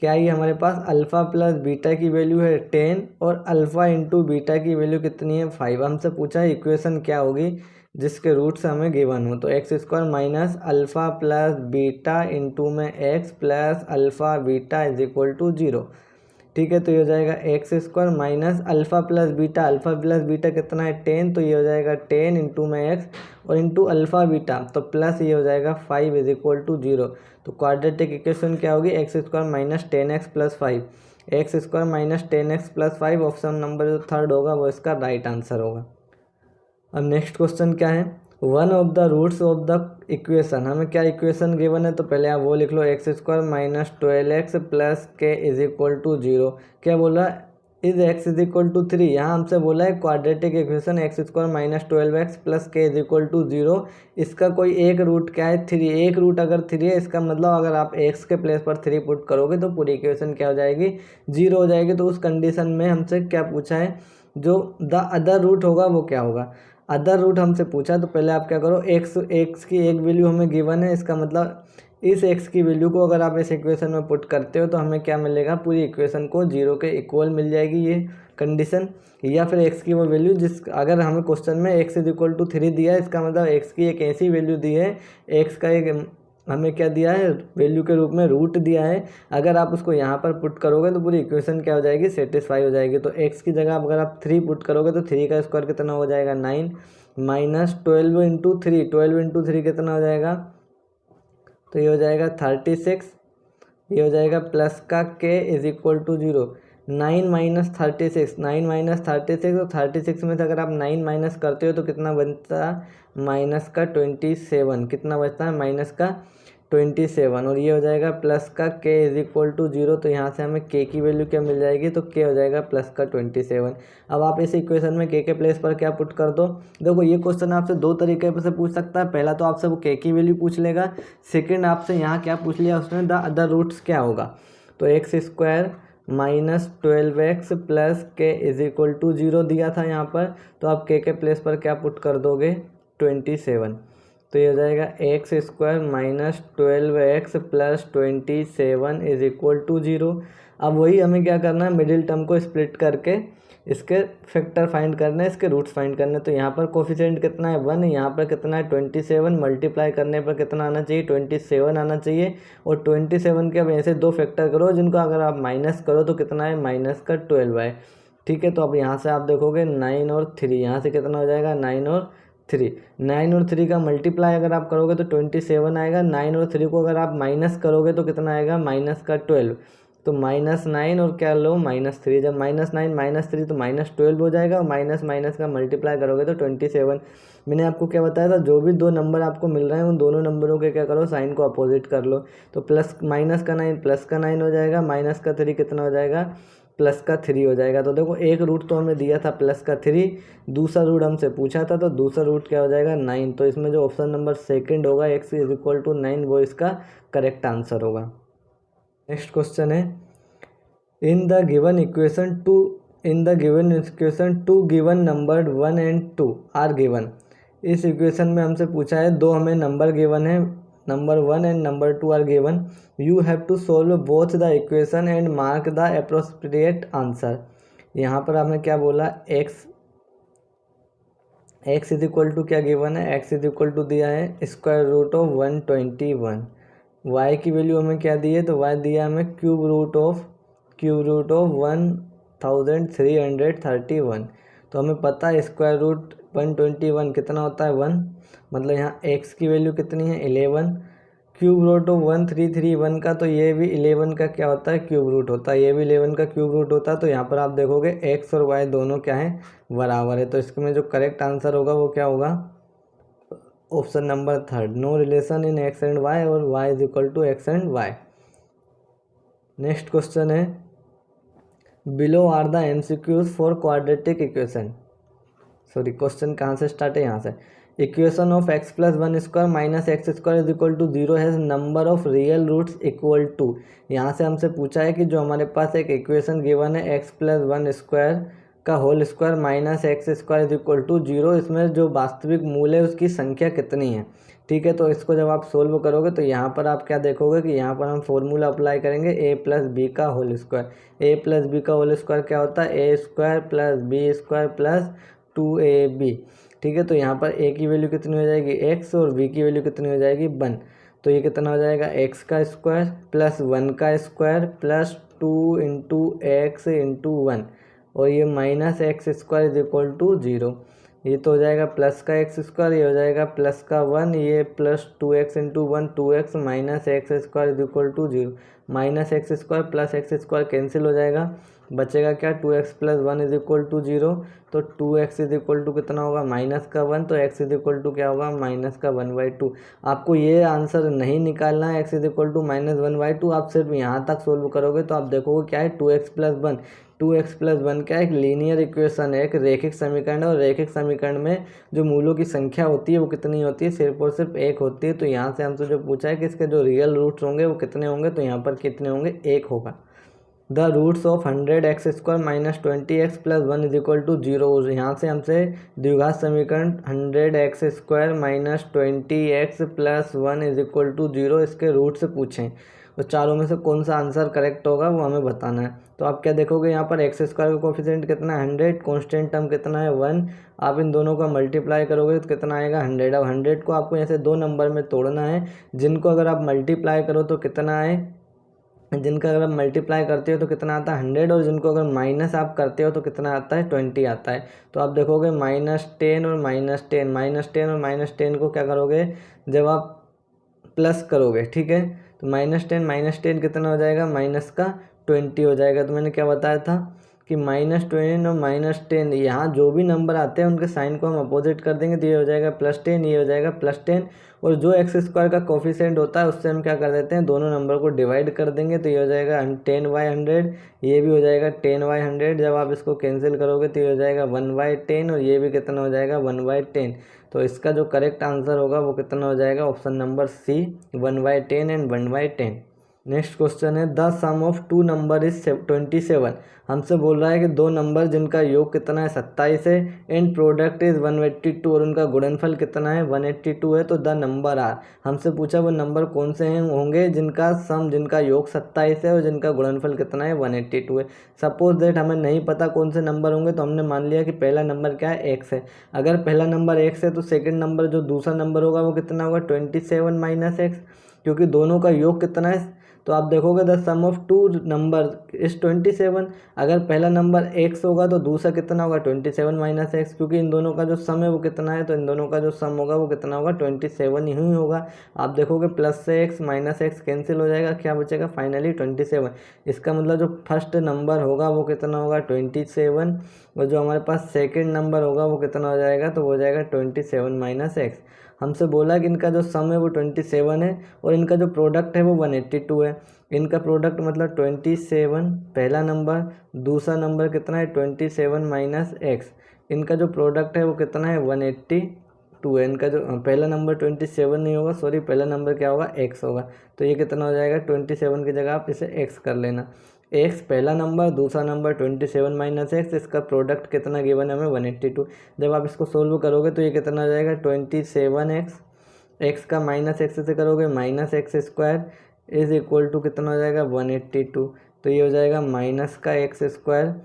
क्या ये हमारे पास अल्फ़ा प्लस बीटा की वैल्यू है 10 और अल्फ़ा इंटू बीटा की वैल्यू कितनी है 5। हमसे पूछा है इक्वेशन क्या होगी जिसके रूट्स हमें गिवन हो। तो x square minus alpha plus beta into में x plus alpha beta is equal to 0। ठीक है, तो ये हो जाएगा x square minus alpha plus beta कितना है 10, तो ये हो जाएगा 10 इंटू में एक्स और इंटू अल्फ़ा बीटा तो प्लस ये हो जाएगा 5 इज इक्वल टू 0। तो क्वाड्रेटिक इक्वेशन क्या होगी x square minus 10x plus 5, x square minus 10x plus 5 option number जो थर्ड होगा वो इसका राइट आंसर होगा। अब नेक्स्ट क्वेश्चन क्या है, one of the roots of the equation. हमें क्या इक्वेशन गिवन है तो पहले आप वो लिख लो x square minus 12x plus k is equal to 0। क्या बोला is x is equal to 3। यहाँ हमसे बोला है quadratic equation x square minus 12x plus k is equal to 0। इसका कोई एक रूट क्या है 3, एक रूट अगर 3 है इसका मतलब अगर आप x के प्लेस पर 3 पुट करोगे तो पूरी इक्वेशन क्या हो जाएगी 0 हो जाएगी। तो उस कंडीशन में हमसे क्या पूछा है जो द अदर रूट होगा वो क्या होगा। अदर रूट हमसे पूछा तो पहले आप क्या करो एक्स की एक वैल्यू हमें गिवन है, इसका मतलब इस एक्स की वैल्यू को अगर आप इस इक्वेशन में पुट करते हो तो हमें क्या मिलेगा पूरी इक्वेशन को 0 के इक्वल मिल जाएगी ये कंडीशन। या फिर एक्स की वो वैल्यू जिस अगर हमें क्वेश्चन में एक्स इज इक्वल टू 3 दिया है इसका मतलब एक्स की एक ऐसी वैल्यू दी है, एक्स का एक हमें क्या दिया है वैल्यू के रूप में रूट दिया है, अगर आप उसको यहाँ पर पुट करोगे तो पूरी इक्वेशन क्या हो जाएगी सेटिस्फाई हो जाएगी। तो x की जगह अगर आप 3 पुट करोगे तो 3 का स्क्वायर कितना हो जाएगा 9 माइनस 12 इंटू 3, 12 इंटू 3 कितना हो जाएगा तो ये हो जाएगा 36, ये हो जाएगा प्लस का k is equal to 0। 9 minus 36, 9 minus 36 तो 36 में से अगर आप 9 माइनस करते हो तो कितना बनता है माइनस का 27, कितना बचता है माइनस का 27, और ये हो जाएगा प्लस का k इज इक्वल टू 0। तो यहाँ से हमें k की वैल्यू क्या मिल जाएगी तो k हो जाएगा प्लस का 27। अब आप इस इक्वेशन में k के प्लेस पर क्या पुट कर दो। देखो ये क्वेश्चन आपसे दो तरीके से पूछ सकता है, पहला तो आपसे वो k की वैल्यू पूछ लेगा, सेकेंड आपसे यहाँ क्या पूछ लिया उसने द अदर रूट्स क्या होगा। तो x square minus 12x plus k is equal to 0 दिया था यहाँ पर, तो आप k के प्लेस पर क्या पुट कर दोगे 27। तो ये हो जाएगा x square minus 12x plus 27 is equal to 0। अब वही हमें क्या करना है मिडिल टर्म को स्प्लिट करके इसके फैक्टर फाइंड करना है, इसके रूट्स फाइंड करने। तो यहाँ पर कोफिशिएंट कितना है 1, यहाँ पर कितना है 27, मल्टीप्लाई करने पर कितना आना चाहिए 27 आना चाहिए। और 27 के अब ऐसे दो फैक्टर करो जिनको अगर आप माइनस करो तो कितना है माइनस का 12 है। ठीक है, तो अब यहाँ से आप देखोगे 9 और 3, यहाँ से कितना हो जाएगा 9 और 3, 9 और 3 का मल्टीप्लाई अगर आप करोगे तो 27 आएगा। 9 और 3 को अगर आप माइनस करोगे तो कितना आएगा माइनस का 12, तो -9 और क्या लो -3, जब -9 -3 तो -12 हो जाएगा, और माइनस माइनस का मल्टीप्लाई करोगे तो 27। मैंने आपको क्या बताया था जो भी दो नंबर आपको मिल रहे हैं उन दोनों नंबरों के क्या करो साइन को अपोजिट कर लो। तो प्लस माइनस का 9 प्लस का 9 हो जाएगा, माइनस का 3 कितना हो जाएगा प्लस का 3 हो जाएगा। तो देखो एक रूट तो हमें दिया था प्लस का 3, दूसरा रूट हमसे पूछा था तो दूसरा रूट क्या हो जाएगा 9। तो इसमें जो ऑप्शन नंबर सेकंड होगा x इज इक्वल टू 9 वो इसका करेक्ट आंसर होगा। नेक्स्ट क्वेश्चन है in the given equation two given number 1 and 2 are given. इस इक्वेशन में हमसे पूछा है दो हमें नंबर गिवन है, number 1 and number 2 are given, you have to solve both the equation and mark the appropriate answer. यहाँ पर आपने क्या बोला x x is equal to क्या गिवन है, एक्स इज इक्वल टू दिया है स्क्वायर रूट ऑफ 121। वाई की वैल्यू हमें क्या दी है, तो वाई दिया हमें क्यूब रूट ऑफ 1331। तो हमें पता है स्क्वायर रूट 121 कितना होता है 1, मतलब यहाँ एक्स की वैल्यू कितनी है 11। क्यूब रूट ऑफ 1331 का, तो ये भी 11 का क्या होता है क्यूब रूट होता है, ये भी 11 का क्यूब रूट होता है। तो यहाँ पर आप देखोगे एक्स और वाई दोनों क्या है बराबर है। तो इसमें जो करेक्ट आंसर होगा वो क्या होगा, option number third, no relation in x and y और y is equal to x and y. Next question है below are the MCQs for quadratic equation. Sorry, question कहाँ से स्टार्ट है, यहाँ से। Equation of x plus one square minus x square is equal to 0 has number of real roots equal to. यहाँ से हमसे पूछा है कि जो हमारे पास एक इक्वेशन गिवन है एक्स प्लस वन स्क्वायर का whole square minus x square is equal to 0, इसमें जो वास्तविक मूल है उसकी संख्या कितनी है। ठीक है, तो इसको जब आप सोल्व करोगे तो यहाँ पर आप क्या देखोगे कि यहाँ पर हम फॉर्मूला अप्लाई करेंगे ए प्लस बी का whole square. A plus b का होल स्क्वायर क्या होता है, a square plus b square plus 2ab। ठीक है, तो यहाँ पर ए की वैल्यू कितनी हो जाएगी एक्स और बी की वैल्यू कितनी हो जाएगी 1। तो ये कितना हो जाएगा एक्स का स्क्वायर प्लस 1 का square plus 2 into x into 1, और ये minus x square is equal to 0। ये तो हो जाएगा प्लस का एक्स स्क्वायर, ये हो जाएगा प्लस का 1, ये plus 2x into 1 2x minus x square is equal to 0। Minus x square plus x square cancel हो जाएगा, बचेगा क्या 2x plus 1 is equal to 0। तो 2x इज इक्वल टू कितना होगा माइनस का 1, तो x इज इक्वल टू क्या होगा माइनस का 1/2। आपको ये आंसर नहीं निकालना है x is equal to minus 1/2, आप सिर्फ यहाँ तक सोल्व करोगे तो आप देखोगे क्या है 2x प्लस 1। 2x प्लस 1 क्या है, एक लीनियर इक्वेशन है, एक रेखिक समीकरण है, और रेखिक समीकरण में जो मूलों की संख्या होती है वो कितनी होती है, सिर्फ और सिर्फ एक होती है। तो यहाँ से हमसे जो पूछा है कि इसके जो रियल रूट्स होंगे वो कितने होंगे, तो यहाँ पर कितने होंगे, एक होगा। The roots of 100x square minus 20x plus 1 is equal to 0। यहाँ से हमसे द्विघात समीकरण 100x square minus 20x plus 1 is equal to 0 इसके रूट से पूछें, तो चारों में से कौन सा आंसर करेक्ट होगा वो हमें बताना है। तो आप क्या देखोगे यहाँ पर एक्स स्क्वायर का कोफिशिएंट कितना है 100, कॉन्स्टेंट टर्म कितना है 1, आप इन दोनों का मल्टीप्लाई करोगे तो कितना आएगा 100। अब 100 को आपको ऐसे दो नंबर में तोड़ना है, जिनको अगर आप मल्टीप्लाई करो तो कितना आए, जिनका अगर आप मल्टीप्लाई करते हो तो कितना आता है 100, और जिनको अगर माइनस आप करते हो तो कितना आता है 20 आता है। तो आप देखोगे -10 और -10, -10 और -10 को क्या करोगे जब आप प्लस करोगे, ठीक है, तो -10 कितना हो जाएगा माइनस का 20 हो जाएगा। तो मैंने क्या बताया था कि -20 और -10 यहाँ जो भी नंबर आते हैं उनके साइन को हम अपोजिट कर देंगे, तो ये हो जाएगा +10, ये हो जाएगा +10, और जो एक्स स्क्वायर का कोफिशिएंट होता है उससे हम क्या कर देते हैं दोनों नंबर को डिवाइड कर देंगे, तो ये हो जाएगा 10/100, ये भी हो जाएगा 10/100। जब आप इसको कैंसिल करोगे तो ये हो जाएगा 1/10, और ये भी कितना हो जाएगा 1/10। तो इसका जो करेक्ट आंसर होगा वो कितना हो जाएगा option number C 1/10 and 1/10। Next question है the sum of two number is 27। हमसे बोल रहा है कि दो नंबर जिनका योग कितना है 27 है, एंड प्रोडक्ट इज 182, और उनका गुणनफल कितना है 182 है। तो द नंबर आर, हमसे पूछा वो नंबर कौन से हैं होंगे जिनका सम, जिनका योग 27 है और जिनका गुणनफल कितना है 182 है। सपोज दैट हमें नहीं पता कौन से नंबर होंगे, तो हमने मान लिया कि पहला नंबर क्या है एक्स है। अगर पहला नंबर एक्स है तो सेकंड नंबर जो दूसरा नंबर होगा वो कितना होगा 27 माइनस एक्स, क्योंकि दोनों का योग कितना है। तो आप देखोगे the sum of two number is 27। अगर पहला नंबर x होगा तो दूसरा कितना होगा 27 माइनस एक्स, क्योंकि इन दोनों का जो सम है वो कितना है, तो इन दोनों का जो सम होगा वो कितना होगा 27 ही होगा। आप देखोगे प्लस से x माइनस एक्स कैंसिल हो जाएगा, क्या बचेगा फाइनली 27। इसका मतलब जो फर्स्ट नंबर होगा वो कितना होगा 27, और जो हमारे पास सेकेंड नंबर होगा वो कितना हो जाएगा, तो हो जाएगा 27 माइनस एक्स। हमसे बोला कि इनका जो सम है वो 27 है और इनका जो प्रोडक्ट है वो 182 है। इनका प्रोडक्ट मतलब 27 पहला नंबर, दूसरा नंबर कितना है 27 माइनस एक्स। इनका जो प्रोडक्ट है वो कितना है 182 है। इनका जो पहला नंबर 27 नहीं होगा, सॉरी, पहला नंबर क्या होगा x होगा। तो ये कितना हो जाएगा 27 की जगह आप इसे x कर लेना। एक्स पहला नंबर, दूसरा नंबर 27 माइनस एक्स, इसका प्रोडक्ट कितना गिवन है हमें 182। जब आप इसको सोल्व करोगे तो ये कितना हो जाएगा 27x, एक्स का माइनस एक्स से करोगे minus x square is equal to कितना हो जाएगा 182। तो ये हो जाएगा माइनस का एक्स स्क्वायर,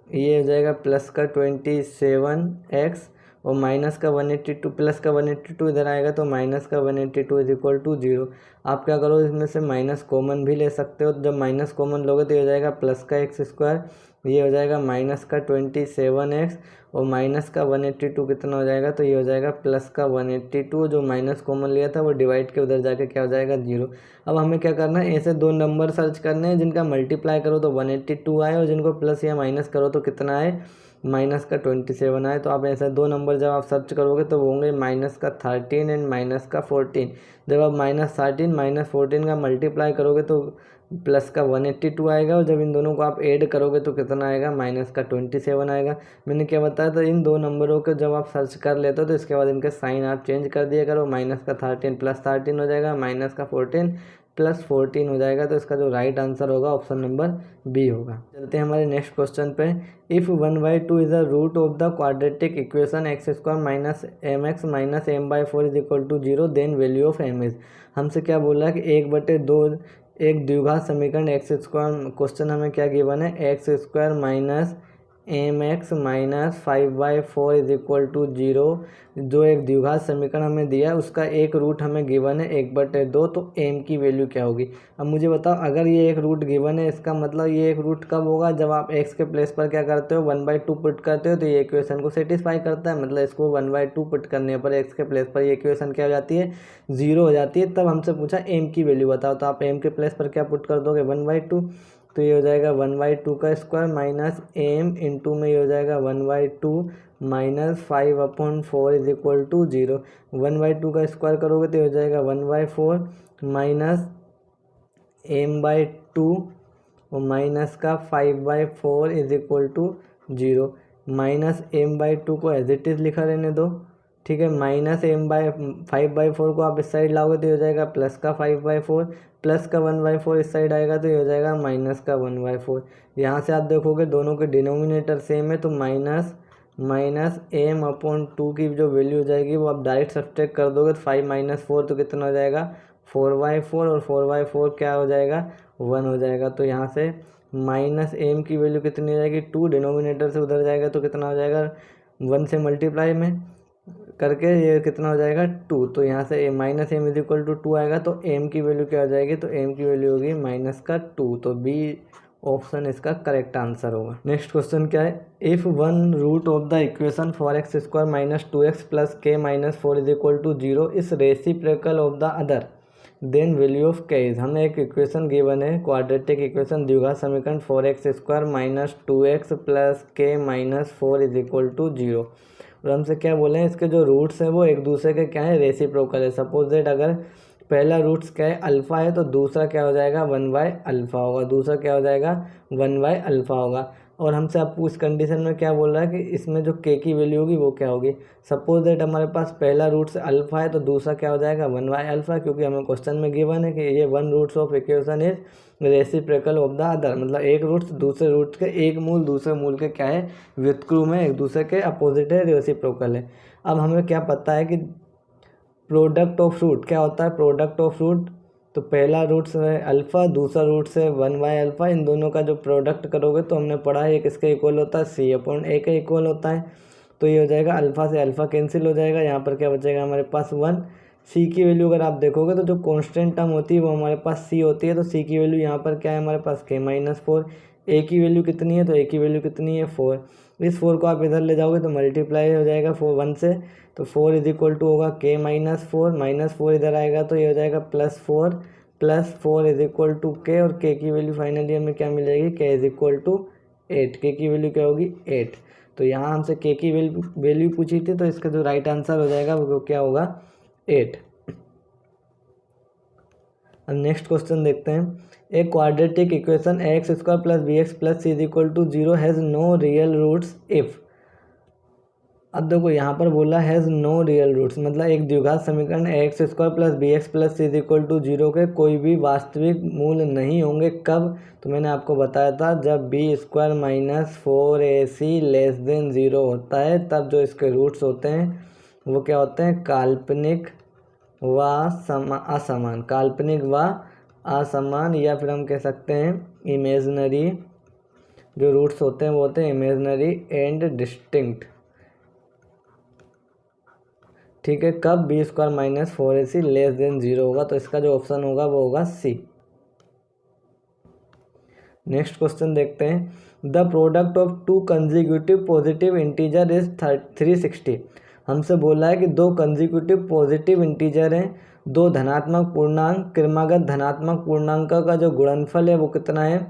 ये हो जाएगा प्लस का 27x और माइनस का 182 प्लस का 182 इधर आएगा तो माइनस का 182 इज इक्वल टू 0। आप क्या करो, इसमें से माइनस कॉमन भी ले सकते हो। जब माइनस कॉमन लोगे तो ये हो जाएगा प्लस का एक्स स्क्वायर, ये हो जाएगा माइनस का 27x, और माइनस का 182 कितना हो जाएगा, तो ये हो जाएगा प्लस का 182। जो माइनस कॉमन लिया था वो डिवाइड के उधर जाके क्या हो जाएगा 0। अब हमें क्या करना है, ऐसे दो नंबर सर्च करने हैं जिनका मल्टीप्लाई करो तो 182 आए और जिनको प्लस या माइनस करो तो कितना आए, माइनस का 27 आए। तो आप ऐसे दो नंबर जब आप सर्च करोगे तो वो होंगे माइनस का 13 एंड माइनस का 14। जब आप -13 -14 का मल्टीप्लाई करोगे तो प्लस का 182 आएगा, और जब इन दोनों को आप ऐड करोगे तो कितना आएगा, माइनस का 27 आएगा। मैंने क्या बताया था, इन दो नंबरों को जब आप सर्च कर लेते हो तो इसके बाद इनके साइन आप चेंज कर दिया करो। माइनस का 13 प्लस 13 हो जाएगा, माइनस का 14 प्लस 14 हो जाएगा। तो इसका जो राइट आंसर होगा ऑप्शन नंबर बी होगा। चलते हैं हमारे नेक्स्ट क्वेश्चन पे। If 1/2 is the root of the quadratic equation x square minus m x minus m by 4 is equal to 0, then value of m is. हमसे क्या बोला है कि 1/2 एक द्विघात समीकरण एक्स स्क्वायर, क्वेश्चन हमें क्या गिवन है, x square minus m x minus 5/4 is equal to 0। जो एक द्विघात समीकरण हमें दिया है उसका एक रूट हमें गिवन है 1/2, तो एम की वैल्यू क्या होगी। अब मुझे बताओ, अगर ये एक रूट गिवन है इसका मतलब ये एक रूट कब होगा, जब आप एक्स के प्लेस पर क्या करते हो 1/2 पुट करते हो तो ये इक्वेशन को सेटिस्फाई करता है। मतलब इसको 1/2 पुट करने पर एक्स के प्लेस पर ये इक्वेशन क्या हो जाती है, 0 हो जाती है। तब हमसे पूछा एम की वैल्यू बताओ, तो आप एम के प्लेस पर क्या पुट कर दोगे 1/2, तो ये हो जाएगा 1/2 का स्क्वायर माइनस एम इंटू में ये हो जाएगा 1/2 माइनस 5/4 इज इक्वल टू 0। 1/2 का स्क्वायर करोगे तो हो जाएगा 1/4 माइनस m/2 और माइनस का 5/4 is equal to 0। Minus m/2 को एज इट इज़ लिखा रहने दो, ठीक है। माइनस m/5/4 को आप इस साइड लाओगे तो हो जाएगा प्लस का 5/4, प्लस का 1/4 इस साइड आएगा तो ये हो जाएगा माइनस का 1/4। यहाँ से आप देखोगे दोनों के डिनोमिनेटर सेम है, तो माइनस m/2 की जो वैल्यू हो जाएगी वो आप डायरेक्ट सब्सट्रैक्ट कर दोगे तो 5 - 4 तो कितना हो जाएगा 4/4, और 4/4 क्या हो जाएगा 1 हो जाएगा। तो यहाँ से माइनस एम की वैल्यू कितनी हो जाएगी 2, डिनोमिनेटर से उधर जाएगा तो कितना हो जाएगा 1 से मल्टीप्लाई में करके ये कितना हो जाएगा 2। तो यहाँ से minus m is equal to 2 आएगा, तो एम की वैल्यू क्या हो जाएगी, तो एम की वैल्यू होगी माइनस का 2। तो बी ऑप्शन इसका करेक्ट आंसर होगा। नेक्स्ट क्वेश्चन क्या है, if one root of the equation 4x square minus 2x plus k minus 4 is equal to 0 is reciprocal of the other, then value of k is. हमें एक equation given है, quadratic equation द्विघात समीकरण 4x square minus 2x plus k minus 4 is equal to 0, और हमसे क्या बोले हैं, इसके जो रूट्स हैं वो एक दूसरे के क्या है, रेसिप्रोकल है। सपोज दैट अगर पहला रूट्स क्या है अल्फ़ा है तो दूसरा क्या हो जाएगा 1/α होगा, दूसरा क्या हो जाएगा 1/α होगा। और हमसे आपको इस कंडीशन में क्या बोल रहा है कि इसमें जो k की वैल्यू होगी वो क्या होगी। सपोज दैट हमारे पास पहला रूट्स अल्फ़ा है तो दूसरा क्या हो जाएगा 1/α, क्योंकि हमें क्वेश्चन में गिवन है कि ये one roots of equation is reciprocal of the other, मतलब एक रूट्स दूसरे रूट्स के एक मूल दूसरे मूल के क्या है व्युत्क्रम है, एक दूसरे के अपोजिट है, रेसिप्रोकल है। अब हमें क्या पता है कि प्रोडक्ट ऑफ रूट क्या होता है, प्रोडक्ट ऑफ रूट, तो पहला रूट है अल्फ़ा, दूसरा रूट है 1/α, इन दोनों का जो प्रोडक्ट करोगे तो हमने पढ़ा है एक इसके इक्वल होता है c/a का इक्वल होता है। तो ये हो जाएगा अल्फ़ा से अल्फ़ा कैंसिल हो जाएगा, यहाँ पर क्या बचेगा हमारे पास 1। c की वैल्यू अगर आप देखोगे तो जो कांस्टेंट टर्म होती है वो हमारे पास c होती है, तो c की वैल्यू यहाँ पर क्या है हमारे पास k - 4। a की वैल्यू कितनी है, तो a की वैल्यू कितनी है 4। इस 4 को आप इधर ले जाओगे तो मल्टीप्लाई हो जाएगा 1 से, तो 4 इज इक्वल टू होगा k - 4, -4 इधर आएगा तो ये हो जाएगा +4 इज इक्वल टू k, और k की वैल्यू फाइनली हमें क्या मिलेगी, k is equal to 8, k की वैल्यू क्या होगी 8। तो यहाँ हमसे k की वैल्यू पूछी थी, तो इसका जो राइट आंसर हो जाएगा वो क्या होगा 8। अब नेक्स्ट क्वेश्चन देखते हैं, एक quadratic equation x square plus b x plus c is equal to 0 has no real roots if. अब देखो यहाँ पर बोला हैज़ नो रियल रूट्स, मतलब एक द्विघात समीकरण x square plus b x plus c is equal to 0 के कोई भी वास्तविक मूल नहीं होंगे। कब, तो मैंने आपको बताया था जब b square minus 4ac less than 0 होता है, तब जो इसके रूट्स होते हैं वो क्या होते हैं, काल्पनिक व असमान, काल्पनिक व असमान, या फिर हम कह सकते हैं इमेजनरी। जो रूट्स होते हैं वो होते हैं इमेजनरी एंड डिस्टिंक्ट। ठीक है, कब b square minus 4ac less than 0 होगा, तो इसका जो ऑप्शन होगा वो होगा सी। नेक्स्ट क्वेश्चन देखते हैं, the product of to consecutive positive integer is 360। हमसे बोला है कि दो कंजिक्यूटिव पॉजिटिव इंटीजर हैं, दो धनात्मक पूर्णांक, क्रमागत धनात्मक पूर्णांक का जो गुणनफल है वो कितना है,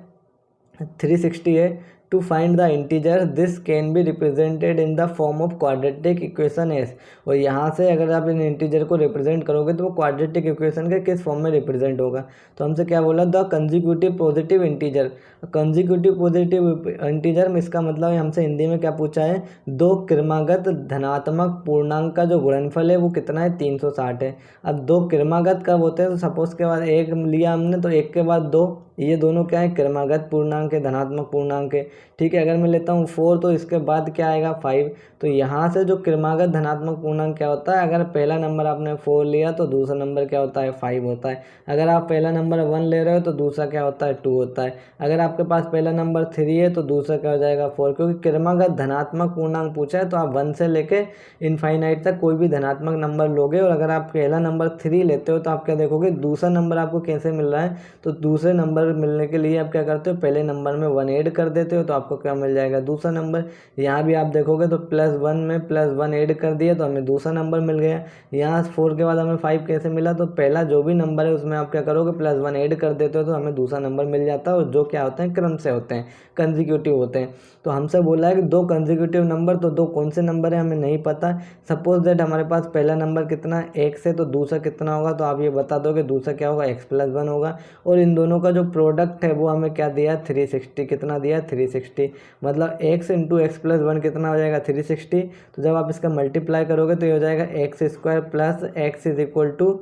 360 है। To find the integer this can be represented in the form of quadratic equation as. और यहाँ से अगर आप इन इंटीजर को रिप्रेजेंट करोगे तो वो क्वाड्रेटिक इक्वेशन के किस फॉर्म में रिप्रेजेंट होगा। तो हमसे क्या बोला, the consecutive positive integer. Consecutive positive integer में इसका मतलब है, हमसे हिंदी में क्या पूछा है, दो क्रमागत धनात्मक पूर्णांक का जो गुणनफल है वो कितना है, 360 है। अब दो क्रमागत कब होते हैं, तो सपोज के बाद एक लिया हमने तो एक के बाद दो, ये दोनों क्या है, क्रमागत पूर्णांक है, धनात्मक पूर्णांक है। ठीक है, अगर मैं लेता हूँ 4 तो इसके बाद क्या आएगा 5। तो यहाँ से जो क्रमागत धनात्मक पूर्णांक क्या होता है, अगर पहला नंबर आपने 4 लिया तो दूसरा नंबर क्या होता है, 5 होता है। अगर आप पहला नंबर 1 ले रहे हो तो दूसरा क्या होता है, 2 होता है। अगर आपके पास पहला नंबर 3 है तो दूसरा क्या हो जाएगा, 4। क्योंकि क्रमागत धनात्मक पूर्णांक पूछा है तो आप 1 से लेके इनफाइनाइट तक कोई भी धनात्मक नंबर लोगे। और अगर आप पहला नंबर 3 लेते हो तो आप क्या देखोगे, दूसरा नंबर आपको कैसे मिल रहा है, तो दूसरे नंबर मिलने के लिए आप क्या करते हो, पहले नंबर में 1 ऐड कर देते हो तो आपको क्या मिल जाएगा, दूसरा नंबर। यहाँ भी आप देखोगे तो +1 में +1 ऐड कर दिया तो हमें दूसरा नंबर मिल गया। यहाँ 4 के बाद हमें 5 कैसे मिला, तो पहला जो भी नंबर है उसमें आप क्या करोगे, +1 ऐड कर देते हो तो हमें दूसरा नंबर मिल जाता है। और जो क्या होते हैं, क्रम से होते हैं, कंजिक्यूटिव होते हैं। तो हमसे बोला है कि दो कंजिक्यूटिव नंबर, तो दो कौन से नंबर है हमें नहीं पता। सपोज दैट हमारे पास पहला नंबर कितना है, x है, तो दूसरा कितना होगा, तो आप ये बता दो कि दूसरा क्या होगा, x+1 होगा। और इन दोनों का जो प्रोडक्ट है वो हमें क्या दिया, 360। कितना दिया, 360। मतलब x इंटू x+1 कितना हो जाएगा, 360। तो जब आप इसका मल्टीप्लाई करोगे तो ये हो जाएगा x² plus x is equal to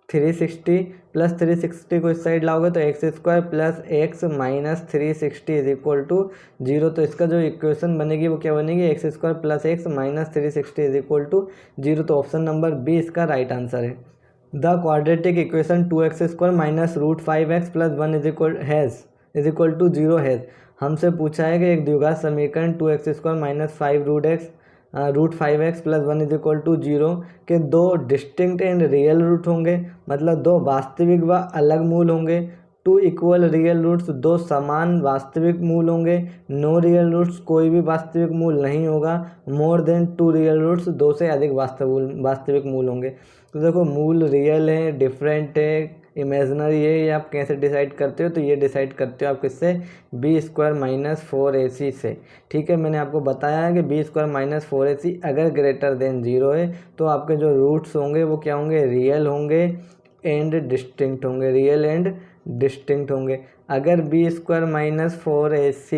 360 plus 360 को इस साइड लाओगे तो x² plus x minus 360 is equal to 0। तो इसका जो इक्वेशन बनेगी वो क्या बनेगी, x² plus x minus 360 is equal to 0। तो ऑप्शन नंबर बी इसका राइट आंसर है। The quadratic equation 2x² minus √5x plus 1 is equal to 0 has. हमसे पूछा है कि एक द्विघात समीकरण 2x² minus 5√5x plus 1 is equal to 0 के दो डिस्टिंक्ट एंड रियल रूट होंगे, मतलब दो वास्तविक व अलग मूल होंगे। 2 इक्वल रियल रूट्स, दो समान वास्तविक मूल होंगे। नो रियल रूट्स, कोई भी वास्तविक मूल नहीं होगा। मोर देन 2 रियल रूट्स, दो से अधिक वास्तविक मूल होंगे। तो देखो, मूल रियल है, डिफरेंट है, इमेजनरी है, ये आप कैसे डिसाइड करते हो, तो ये डिसाइड करते हो आप किससे, b² माइनस 4ac से। ठीक है, मैंने आपको बताया है कि b² माइनस 4ac अगर ग्रेटर देन 0 है तो आपके जो रूट्स होंगे वो क्या होंगे, रियल होंगे एंड डिस्टिंक्ट होंगे, रियल एंड डिस्टिंक्ट होंगे। अगर b² minus 4ac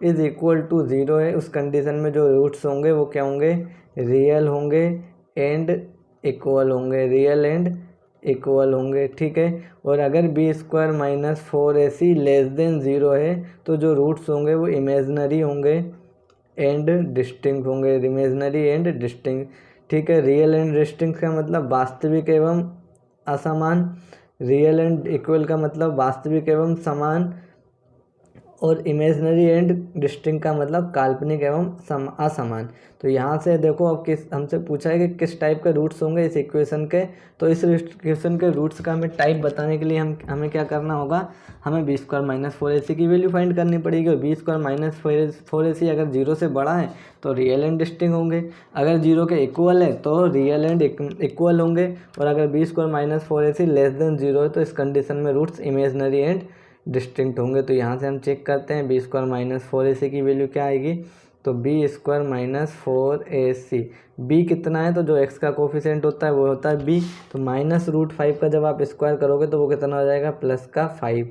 is equal to 0 है, उस कंडीशन में जो रूट्स होंगे वो क्या होंगे, रियल होंगे एंड इक्वल होंगे, रियल एंड इक्वल होंगे। ठीक है, और अगर b² minus 4ac less than 0 है तो जो रूट्स होंगे वो इमेजनरी होंगे एंड डिस्टिंक्ट होंगे, इमेजनरी एंड डिस्टिंक्ट। ठीक है, रियल एंड डिस्टिंक्ट का मतलब वास्तविक एवं असमान, रियल एंड इक्वल का मतलब वास्तविक एवं समान, और इमेजनरी एंड डिस्टिंक्ट का मतलब काल्पनिक एवं असमान। तो यहाँ से देखो, अब हमसे पूछा है कि किस टाइप के रूट्स होंगे इस इक्वेशन के। तो इस इक्वेशन के रूट्स का हमें टाइप बताने के लिए हमें क्या करना होगा, हमें b² माइनस 4ac की वैल्यू फाइंड करनी पड़ेगी। और b² माइनस 4ac अगर 0 से बड़ा है तो रियल एंड डिस्टिंक्ट होंगे, अगर 0 के इक्वल है तो रियल एंड इक्वल होंगे, और अगर b² minus 4ac less than 0 है तो इस कंडीशन में रूट्स इमेजनरी एंड डिस्टिंक्ट होंगे। तो यहाँ से हम चेक करते हैं b² माइनस 4ac की वैल्यू क्या आएगी। तो b² माइनस 4ac, b कितना है, तो जो x का कोफिशिएंट होता है वो होता है b। तो -√5 का जब आप स्क्वायर करोगे तो वो कितना हो जाएगा, +5।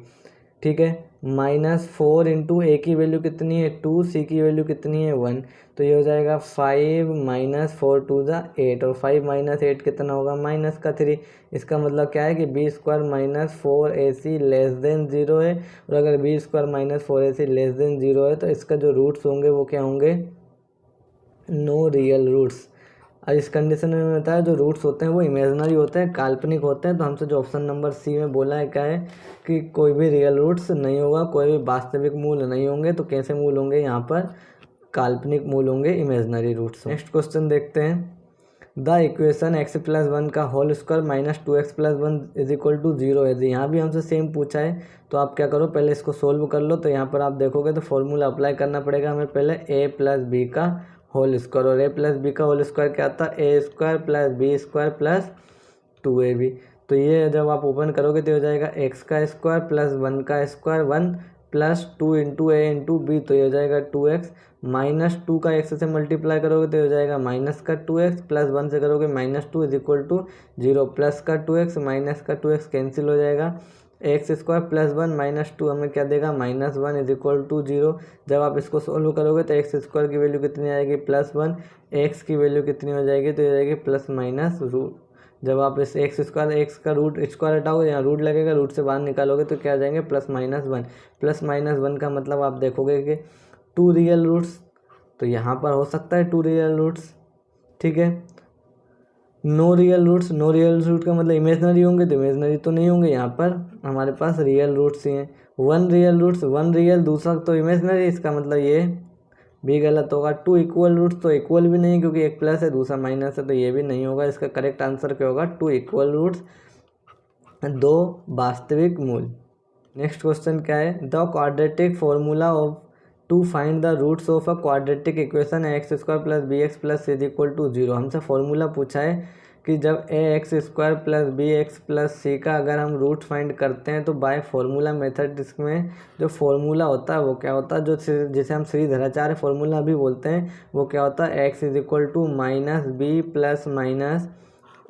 ठीक है, -4 इंटू a की वैल्यू कितनी है 2, c की वैल्यू कितनी है 1, तो ये हो जाएगा 5 माइनस 4 2 ज़ा 8, और 5 माइनस 8 कितना होगा, -3। इसका मतलब क्या है कि b² minus 4ac less than 0 है, और अगर b² minus 4ac less than 0 है तो इसका जो रूट्स होंगे वो क्या होंगे, नो रियल रूट्स। और इस कंडीशन में बताया जो रूट्स होते हैं वो इमेजनरी होते हैं, काल्पनिक होते हैं। तो हमसे जो ऑप्शन नंबर सी में बोला है क्या है कि कोई भी रियल रूट्स नहीं होगा, कोई भी वास्तविक मूल नहीं होंगे। तो कैसे मूल होंगे, यहाँ पर काल्पनिक मूल होंगे, इमेजनरी रूट्स। नेक्स्ट क्वेश्चन देखते हैं, द इक्वेशन x प्लस 1 का whole square minus 2x plus 1 is equal to 0 है। यहाँ भी हमसे सेम पूछा है, तो आप क्या करो, पहले इसको सोल्व कर लो। तो यहाँ पर आप देखोगे तो फॉर्मूला अप्लाई करना पड़ेगा हमें पहले a प्लस बी का होल स्क्वायर, और a प्लस बी का होल स्क्वायर क्या आता है, a square plus b square plus 2ab। तो ये जब आप ओपन करोगे तो हो जाएगा x का स्क्वायर प्लस 1 का स्क्वायर 1 प्लस 2 इंटू ए इंटू बी, तो ये हो जाएगा 2x माइनस 2 का x से मल्टीप्लाई करोगे तो हो जाएगा माइनस का 2x प्लस 1 से करोगे minus 2 is equal to 0, plus का 2x माइनस का 2x कैंसिल हो जाएगा, एक्स स्क्वायर प्लस 1 माइनस 2 हमें क्या देगा, माइनस 1 इज इक्वल टू 0। जब आप इसको सोल्व करोगे तो एक्स स्क्वायर की वैल्यू कितनी आएगी, प्लस 1, एक्स की वैल्यू कितनी हो जाएगी, तो हो जाएगी प्लस माइनस रूट। जब आप इस एक्स स्क्वायर, एक्स का रूट स्क्वायर हटाओगे, यहाँ रूट लगेगा, रूट से बाहर निकालोगे तो क्या आ जाएंगे, प्लस माइनस 1। प्लस माइनस 1 का मतलब आप देखोगे कि 2 रियल रूट्स, तो यहाँ पर हो सकता है 2 रियल रूट्स, ठीक है। No real roots, no real root का मतलब इमेजनरी होंगे, तो इमेजनरी तो नहीं होंगे, यहाँ पर हमारे पास रियल रूट्स ही हैं। 1 रियल रूट्स, 1 रियल दूसरा तो इमेजनरी, इसका मतलब ये भी गलत होगा। 2 इक्वल रूट्स, तो इक्वल भी नहीं क्योंकि एक प्लस है दूसरा माइनस है, तो ये भी नहीं होगा। इसका करेक्ट आंसर क्या होगा, 2 इक्वल रूट्स, 2 वास्तविक मूल। नेक्स्ट क्वेश्चन क्या है, the quadratic formula of to find the roots of a quadratic equation x square plus b x plus c equal to 0। हमसे फॉर्मूला पूछा है कि जब a x square plus b x plus c का अगर हम रूट फाइंड करते हैं तो बाय फॉर्मूला मेथड, इसमें जो फॉर्मूला होता है वो क्या होता है, जो जिसे हम श्रीधराचार्य फॉर्मूला भी बोलते हैं, वो क्या होता है, x is equal to minus b plus minus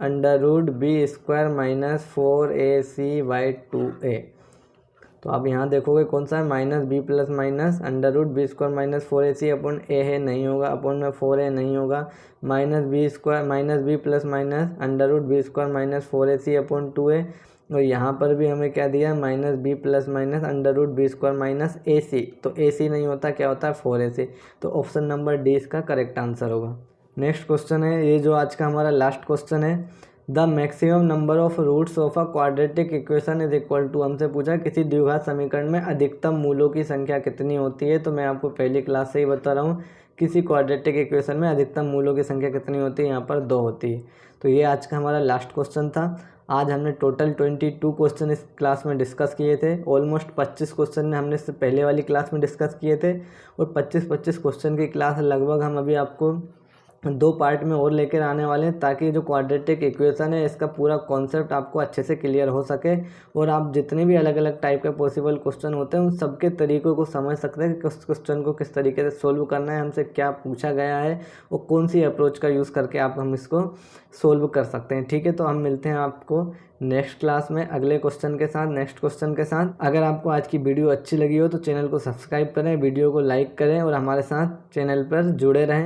under root b square minus 4ac/2a। तो आप यहाँ देखोगे कौन सा है, minus b plus minus under root b square minus 4ac upon a है, नहीं होगा, अपॉन में 4a नहीं होगा, minus b square minus b plus minus under root b square minus 4ac upon 2a, और यहाँ पर भी हमें क्या दिया, minus b plus minus under root b square minus ac, तो ac नहीं होता, क्या होता है 4ac। तो ऑप्शन नंबर डी इसका करेक्ट आंसर होगा। नेक्स्ट क्वेश्चन है, ये जो आज का हमारा लास्ट क्वेश्चन है, the maximum number of roots of a quadratic equation is equal to, हमसे पूछा किसी द्विघात समीकरण में अधिकतम मूलों की संख्या कितनी होती है। तो मैं आपको पहली क्लास से ही बता रहा हूँ, किसी क्वाड्रेटिक इक्वेशन में अधिकतम मूलों की संख्या कितनी होती है, यहाँ पर 2 होती है। तो ये आज का हमारा लास्ट क्वेश्चन था। आज हमने टोटल 22 क्वेश्चन इस क्लास में डिस्कस किए थे। ऑलमोस्ट 25 क्वेश्चन हमने इससे पहले वाली क्लास में डिस्कस किए थे, और 25 क्वेश्चन की क्लास लगभग हम अभी आपको 2 पार्ट में और लेकर आने वाले हैं, ताकि जो क्वाड्रेटिक इक्वेशन है इसका पूरा कॉन्सेप्ट आपको अच्छे से क्लियर हो सके, और आप जितने भी अलग अलग टाइप के पॉसिबल क्वेश्चन होते हैं उन सबके तरीक़ों को समझ सकते हैं कि उस क्वेश्चन को किस तरीके से सोल्व करना है, हमसे क्या पूछा गया है और कौन सी अप्रोच का यूज़ करके हम इसको सोल्व कर सकते हैं। ठीक है, तो हम मिलते हैं आपको नेक्स्ट क्लास में अगले क्वेश्चन के साथ, नेक्स्ट क्वेश्चन के साथ। अगर आपको आज की वीडियो अच्छी लगी हो तो चैनल को सब्सक्राइब करें, वीडियो को लाइक करें और हमारे साथ चैनल पर जुड़े रहें।